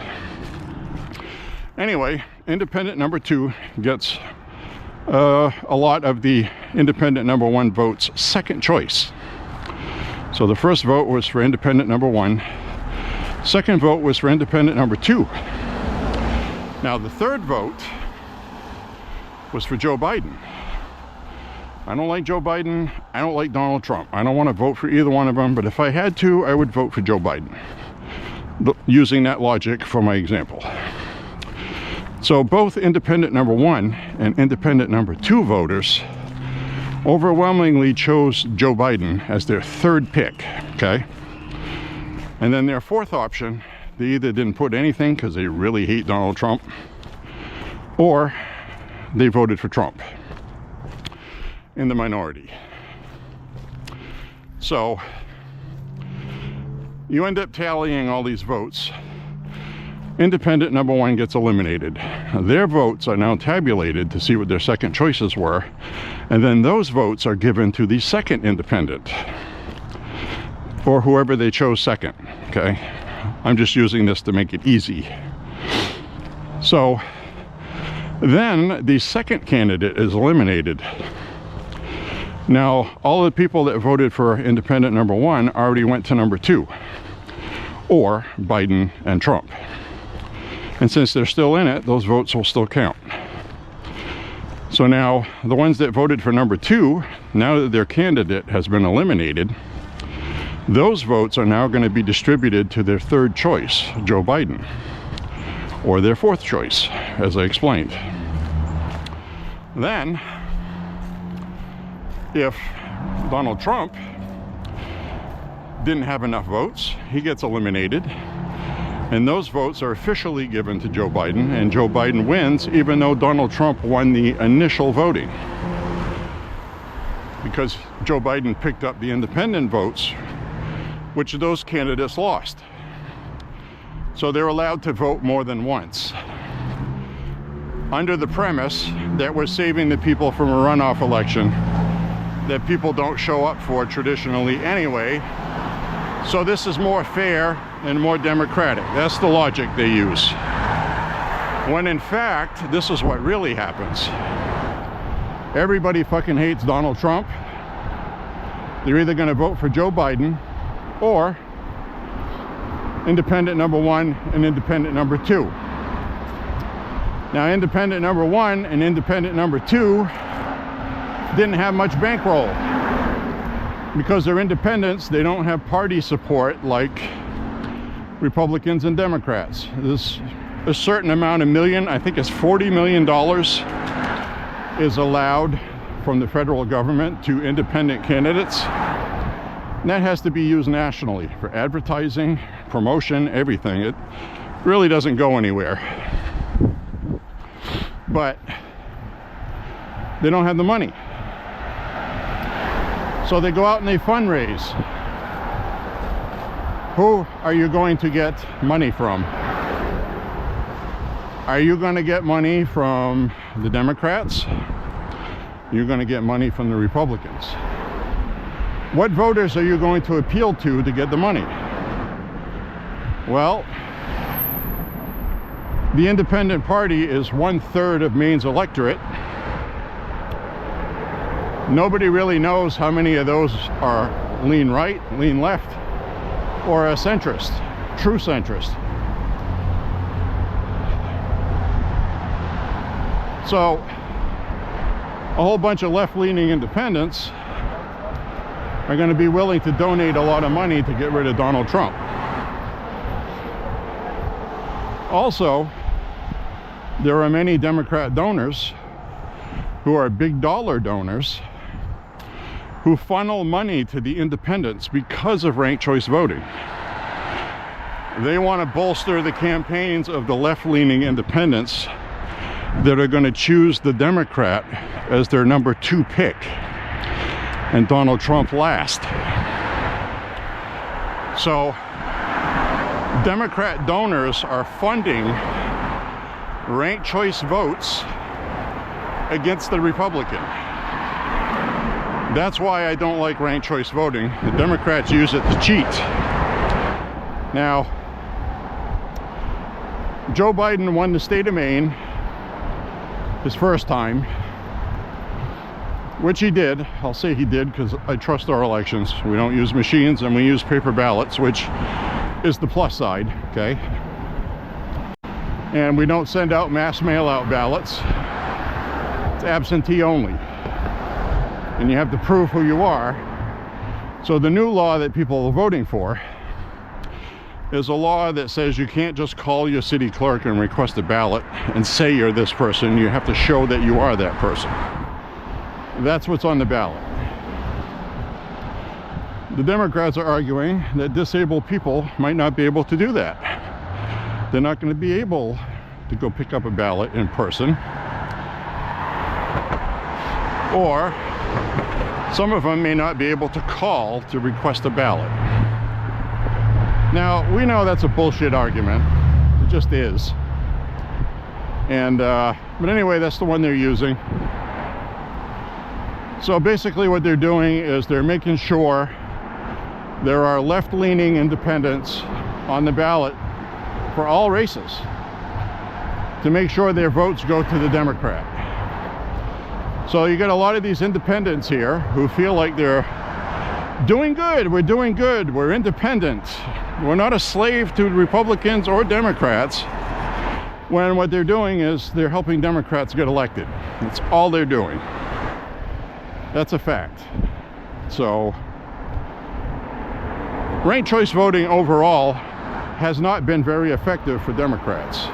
[SPEAKER 1] anyway, independent number 2 gets a lot of the independent number 1 votes second choice. So the first vote was for independent number 1. Second vote was for independent number 2. Now the third vote was for Joe Biden. I don't like Joe Biden. I don't like Donald Trump. I don't want to vote for either one of them, but if I had to, I would vote for Joe Biden, using that logic for my example. So both independent number 1 and independent number 2 voters overwhelmingly chose Joe Biden as their third pick, okay? And then their fourth option, they either didn't put anything because they really hate Donald Trump, or they voted for Trump in the minority. So You end up tallying all these votes. Independent number one gets eliminated. Their votes are now tabulated to see what their second choices were, and then those votes are given to the second independent, or whoever they chose second, okay? I'm just using this to make it easy. So then the second candidate is eliminated. Now, all the people that voted for independent number one already went to number two, or Biden and Trump. And since they're still in it, those votes will still count. So now, the ones that voted for number two, now that their candidate has been eliminated, those votes are now going to be distributed to their third choice, Joe Biden, or their fourth choice, as I explained. Then, if Donald Trump didn't have enough votes, he gets eliminated, and those votes are officially given to Joe Biden, and Joe Biden wins even though Donald Trump won the initial voting, because Joe Biden picked up the independent votes, which those candidates lost. So they're allowed to vote more than once, under the premise that we're saving the people from a runoff election that people don't show up for traditionally anyway. So this is more fair and more democratic. That's the logic they use. When in fact, this is what really happens. Everybody fucking hates Donald Trump. They're either going to vote for Joe Biden or independent number one and independent number two. Now, independent number one and independent number two didn't have much bankroll. Because they're independents, they don't have party support like Republicans and Democrats. There's a certain amount of million, I think it's $40 million, is allowed from the federal government to independent candidates. And that has to be used nationally for advertising, promotion, everything. It really doesn't go anywhere. But they don't have the money. So they go out and they fundraise. Who are you going to get money from? Are you going to get money from the Democrats? You're going to get money from the Republicans. What voters are you going to appeal to get the money? Well, the independent party is 1/3 of Maine's electorate. Nobody really knows how many of those are lean right, lean left, or a centrist, true centrist. So, a whole bunch of left-leaning independents are going to be willing to donate a lot of money to get rid of Donald Trump. Also, there are many Democrat donors who are big dollar donors who funnel money to the independents because of ranked choice voting. They want to bolster the campaigns of the left-leaning independents that are going to choose the Democrat as their number two pick and Donald Trump last. So Democrat donors are funding ranked choice votes against the Republican. That's why I don't like ranked choice voting. The Democrats use it to cheat. Now, Joe Biden won the state of Maine his first time, which he did. I'll say he did because I trust our elections. We don't use machines and we use paper ballots, which is the plus side, okay? And we don't send out mass mail-out ballots. It's absentee only. And you have to prove who you are. So the new law that people are voting for is a law that says you can't just call your city clerk and request a ballot and say you're this person. You have to show that you are that person. That's what's on the ballot. The Democrats are arguing that disabled people might not be able to do that. They're not going to be able to go pick up a ballot in person. Or some of them may not be able to call to request a ballot. Now, we know that's a bullshit argument. It just is. And, but anyway, that's the one they're using. So basically what they're doing is they're making sure there are left-leaning independents on the ballot for all races to make sure their votes go to the Democrat. So you get a lot of these independents here who feel like they're doing good, we're independent, we're not a slave to Republicans or Democrats, when what they're doing is they're helping Democrats get elected. That's all they're doing. That's a fact. So ranked choice voting overall has not been very effective for Democrats.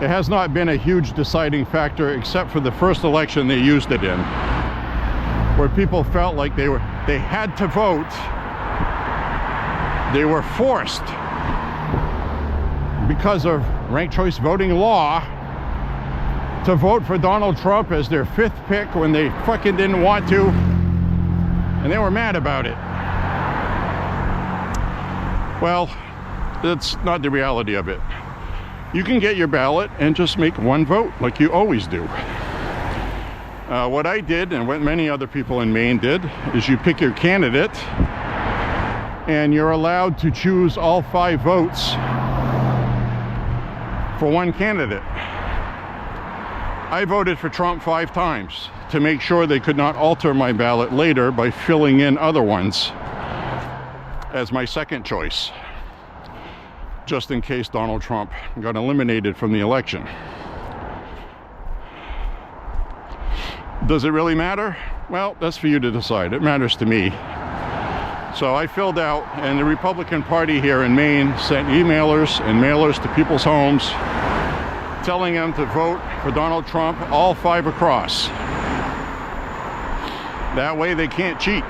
[SPEAKER 1] It has not been a huge deciding factor, except for the first election they used it in, where people felt like they had to vote. They were forced, because of ranked choice voting law, to vote for Donald Trump as their fifth pick when they fucking didn't want to, and they were mad about it. Well, that's not the reality of it. You can get your ballot and just make one vote like you always do. What I did, and what many other people in Maine did, is you pick your candidate and you're allowed to choose all 5 votes for one candidate. I voted for Trump 5 times to make sure they could not alter my ballot later by filling in other ones as my second choice, just in case Donald Trump got eliminated from the election. Does it really matter? Well, that's for you to decide. It matters to me. So I filled out, and the Republican Party here in Maine sent emailers and mailers to people's homes telling them to vote for Donald Trump, all 5 across. That way they can't cheat.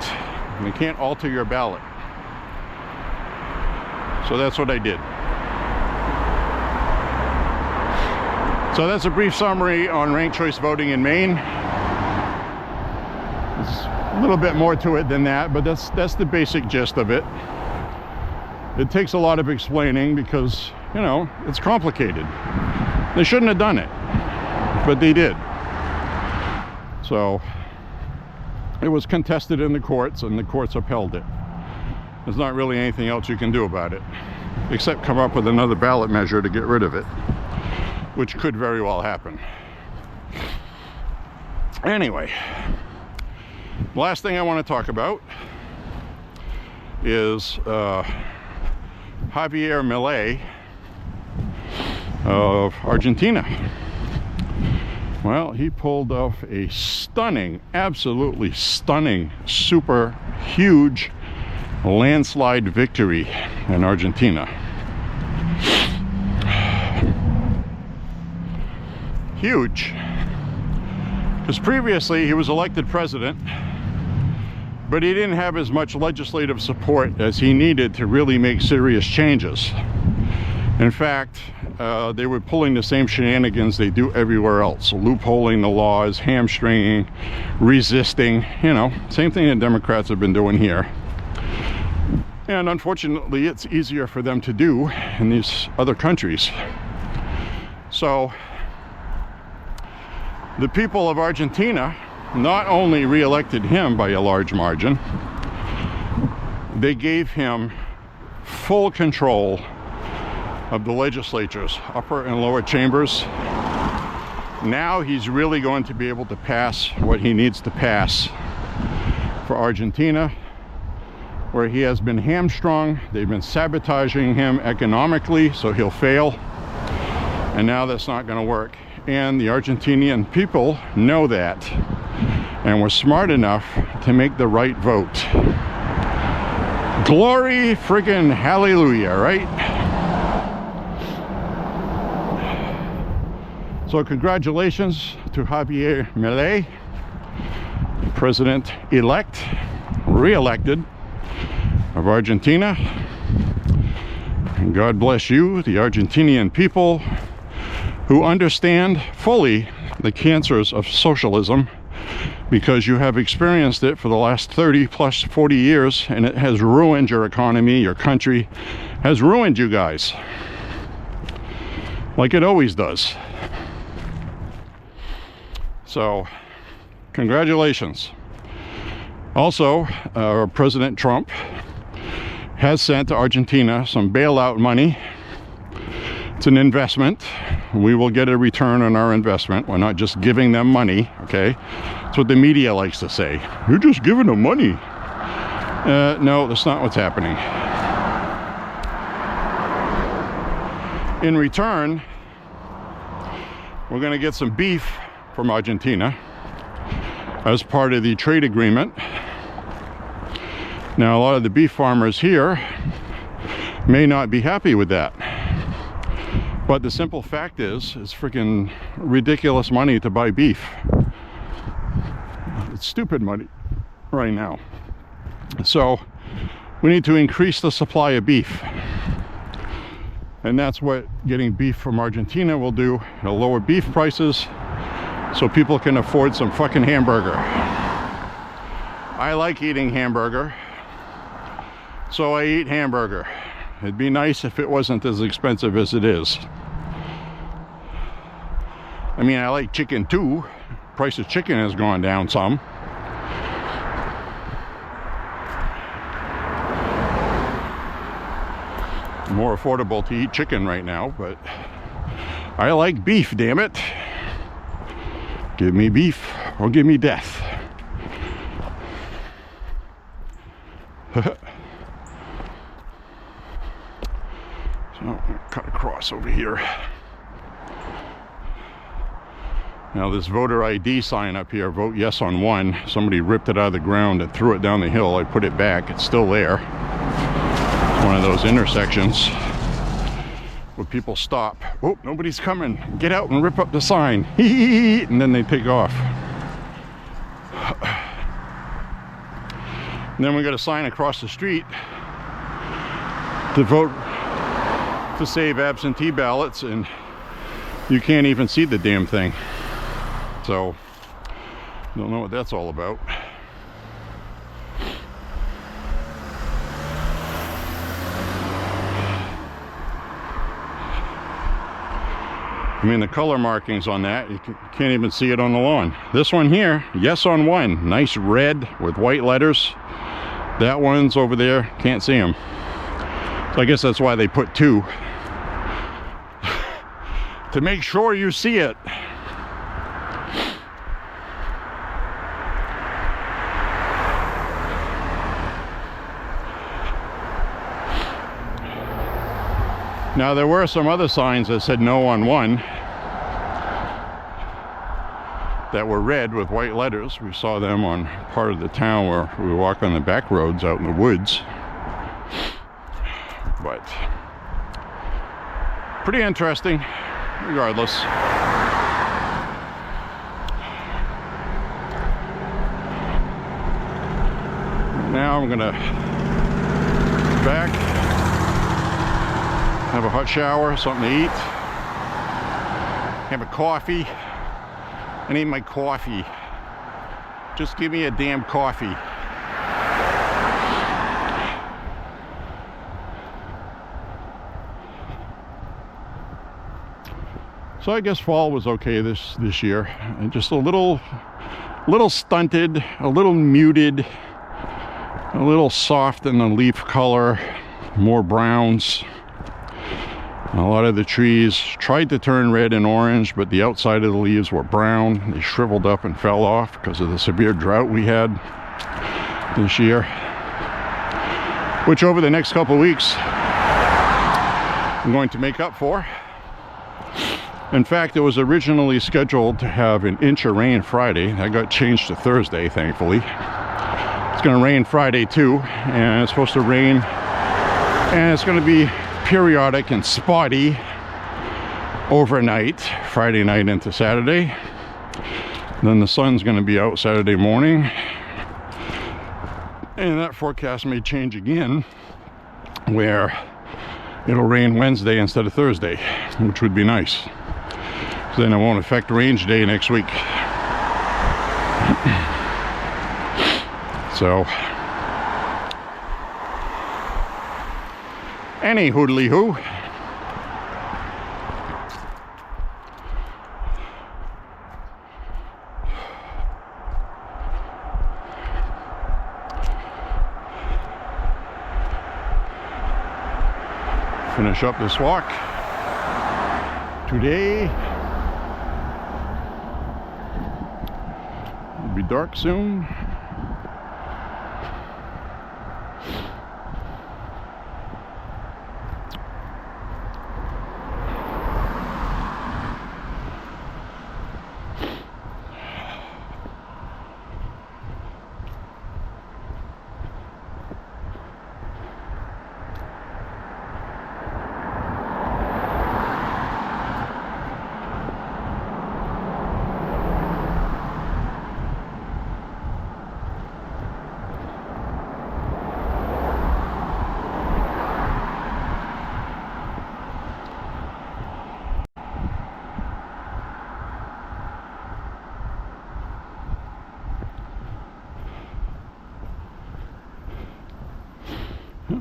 [SPEAKER 1] They can't alter your ballot. So that's what I did. So that's a brief summary on ranked choice voting in Maine. There's a little bit more to it than that, but that's the basic gist of it. It takes a lot of explaining because, you know, it's complicated. They shouldn't have done it, but they did. So it was contested in the courts, and the courts upheld it. There's not really anything else you can do about it, except come up with another ballot measure to get rid of it, which could very well happen. Anyway, the last thing I want to talk about is Javier Milei of Argentina. Well, he pulled off a stunning, absolutely stunning, super huge landslide victory in Argentina. Huge. Because previously he was elected president, but he didn't have as much legislative support as he needed to really make serious changes. In fact, they were pulling the same shenanigans they do everywhere else, loopholing the laws, hamstringing, resisting, you know, same thing that Democrats have been doing here. And unfortunately, it's easier for them to do in these other countries. So the people of Argentina not only re-elected him by a large margin, they gave him full control of the legislatures, upper and lower chambers. Now he's really going to be able to pass what he needs to pass for Argentina, where he has been hamstrung. They've been sabotaging him economically, so he'll fail. And now that's not going to work. And the Argentinian people know that, and were smart enough to make the right vote. Glory friggin' hallelujah, right? So congratulations to Javier Milei, president-elect, re-elected of Argentina. And God bless you, the Argentinian people, who understand fully the cancers of socialism because you have experienced it for the last 30 plus 40 years, and it has ruined your economy. Your country has ruined you guys, like it always does. So congratulations. Also, President Trump has sent to Argentina some bailout money. It's an investment. We will get a return on our investment. We're not just giving them money, okay? That's what the media likes to say. You're just giving them money. No, that's not what's happening. In return, we're going to get some beef from Argentina as part of the trade agreement. Now, a lot of the beef farmers here may not be happy with that. But the simple fact is, it's freaking ridiculous money to buy beef. It's stupid money right now. So we need to increase the supply of beef. And that's what getting beef from Argentina will do. It'll lower beef prices so people can afford some fucking hamburger. I like eating hamburger, so I eat hamburger. It'd be nice if it wasn't as expensive as it is. I mean, I like chicken too. Price of chicken has gone down some. More affordable to eat chicken right now, but I like beef, damn it. Give me beef or give me death. So, cut across over here. Now this voter ID sign up here, vote yes on 1. Somebody ripped it out of the ground and threw it down the hill. I put it back. It's still there. It's one of those intersections where people stop. Oh, nobody's coming. Get out and rip up the sign. And then they take off. And then we got a sign across the street to vote to save absentee ballots, and you can't even see the damn thing. So, don't know what that's all about. I mean, the color markings on that, you can't even see it on the lawn. This one here, yes on 1, nice red with white letters. That one's over there, can't see them. So I guess that's why they put 2. To make sure you see it. Now there were some other signs that said no on 1 that were red with white letters. We saw them on part of the town where we walk on the back roads out in the woods. But pretty interesting regardless. Now I'm gonna back, have a hot shower, something to eat, have a coffee. I need my coffee. Just give me a damn coffee. So I guess fall was okay this year, and just a little stunted, a little muted, a little soft in the leaf color, more browns. A lot of the trees tried to turn red and orange, but the outside of the leaves were brown. They shriveled up and fell off because of the severe drought we had this year, which over the next couple of weeks I'm going to make up for. In fact, it was originally scheduled to have an inch of rain Friday. That got changed to Thursday, thankfully. It's going to rain Friday too, and it's supposed to rain, and it's going to be periodic and spotty overnight, Friday night into Saturday. Then the sun's going to be out Saturday morning, and that forecast may change again, where it'll rain Wednesday instead of Thursday, which would be nice. So then it won't affect range day next week. So, any hoodly hoo. Finish up this walk today. It'll be dark soon.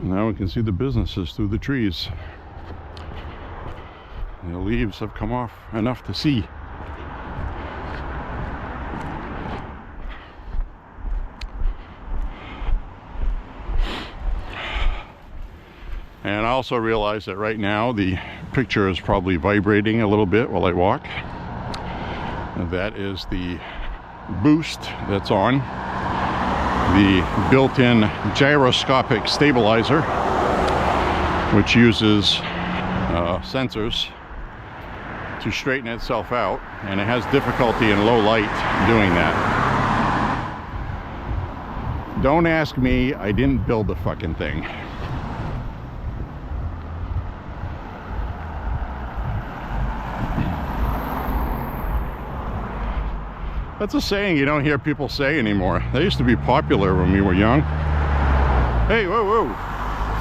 [SPEAKER 1] Now we can see the businesses through the trees. The leaves have come off enough to see. And I also realize that right now the picture is probably vibrating a little bit while I walk. And that is the boost that's on. The built-in gyroscopic stabilizer, which uses sensors to straighten itself out, and it has difficulty in low light doing that. Don't ask me, I didn't build the fucking thing. That's a saying you don't hear people say anymore. They used to be popular when we were young. Hey, whoa, whoa,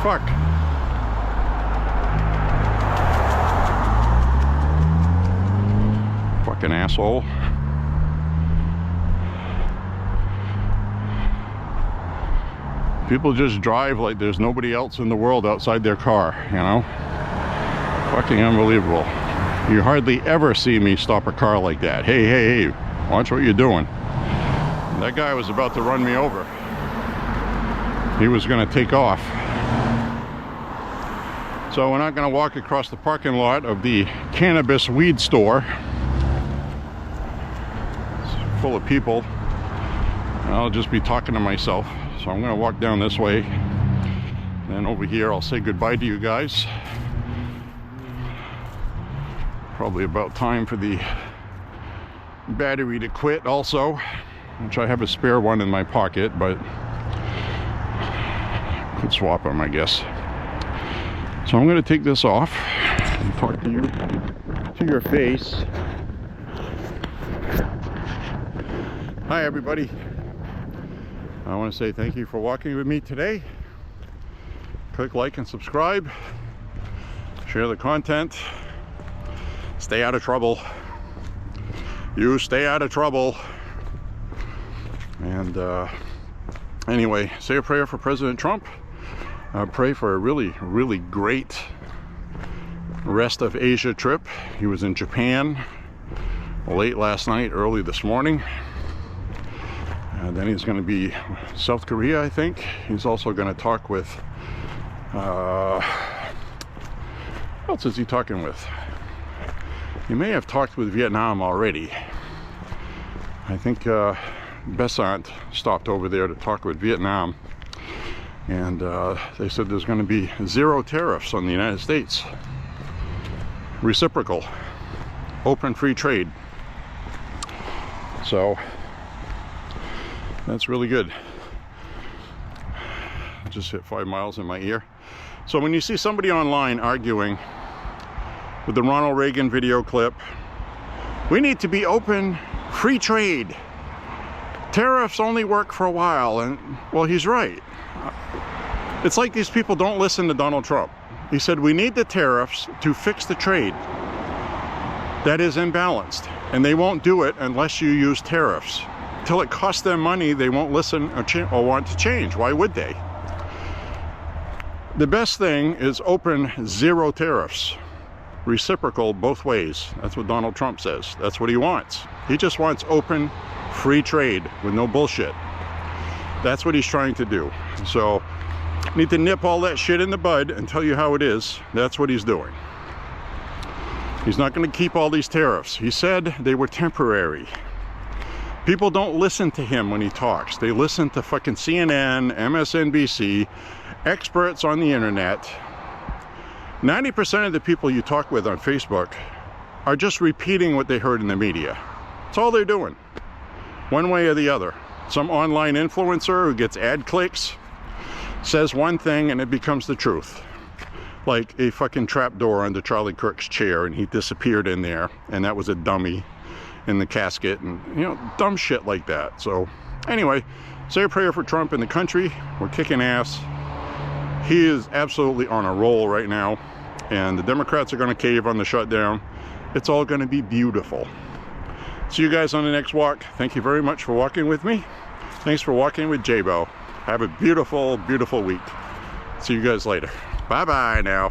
[SPEAKER 1] fuck. Fucking asshole. People just drive like there's nobody else in the world outside their car, you know? Fucking unbelievable. You hardly ever see me stop a car like that. Hey, hey, hey. Watch what you're doing. That guy was about to run me over. He was going to take off. So we're not going to walk across the parking lot of the cannabis weed store. It's full of people. I'll just be talking to myself. So I'm going to walk down this way. Then over here I'll say goodbye to you guys. Probably about time for the battery to quit also, which I have a spare one in my pocket, but could swap them, I guess. So I'm going to take this off and talk to you to your face. Hi everybody. I want to say thank you for walking with me today. Click like and subscribe. Share the content. Stay out of trouble. You stay out of trouble. And anyway, say a prayer for President Trump. Pray for a really, really great rest of Asia trip. He was in Japan late last night, early this morning. And then he's going to be South Korea, I think. He's also going to talk with, who else is he talking with? He may have talked with Vietnam already. I think Besant stopped over there to talk with Vietnam. And they said there's going to be 0 tariffs on the United States. Reciprocal. Open free trade. So that's really good. Just hit 5 miles in my ear. So when you see somebody online arguing with the Ronald Reagan video clip, we need to be open, free trade. Tariffs only work for a while, and well, he's right. It's like these people don't listen to Donald Trump. He said we need the tariffs to fix the trade that is imbalanced, and they won't do it unless you use tariffs. Till it costs them money, they won't listen or want to change. Why would they? The best thing is open zero tariffs. Reciprocal both ways. That's what Donald Trump says. That's what he wants. He just wants open, free trade with no bullshit. That's what he's trying to do. So, need to nip all that shit in the bud and tell you how it is. That's what he's doing. He's not going to keep all these tariffs. He said they were temporary. People don't listen to him when he talks. They listen to fucking CNN, MSNBC, experts on the internet. 90% of the people you talk with on Facebook are just repeating what they heard in the media. That's all they're doing, one way or the other. Some online influencer who gets ad clicks says one thing and it becomes the truth. Like a fucking trapdoor under Charlie Kirk's chair and he disappeared in there and that was a dummy in the casket, and you know, dumb shit like that. So anyway, say a prayer for Trump and the country. We're kicking ass. He is absolutely on a roll right now, and the Democrats are going to cave on the shutdown. It's all going to be beautiful. See you guys on the next walk. Thank you very much for walking with me. Thanks for walking with J.Beau. Have a beautiful, beautiful week. See you guys later. Bye-bye now.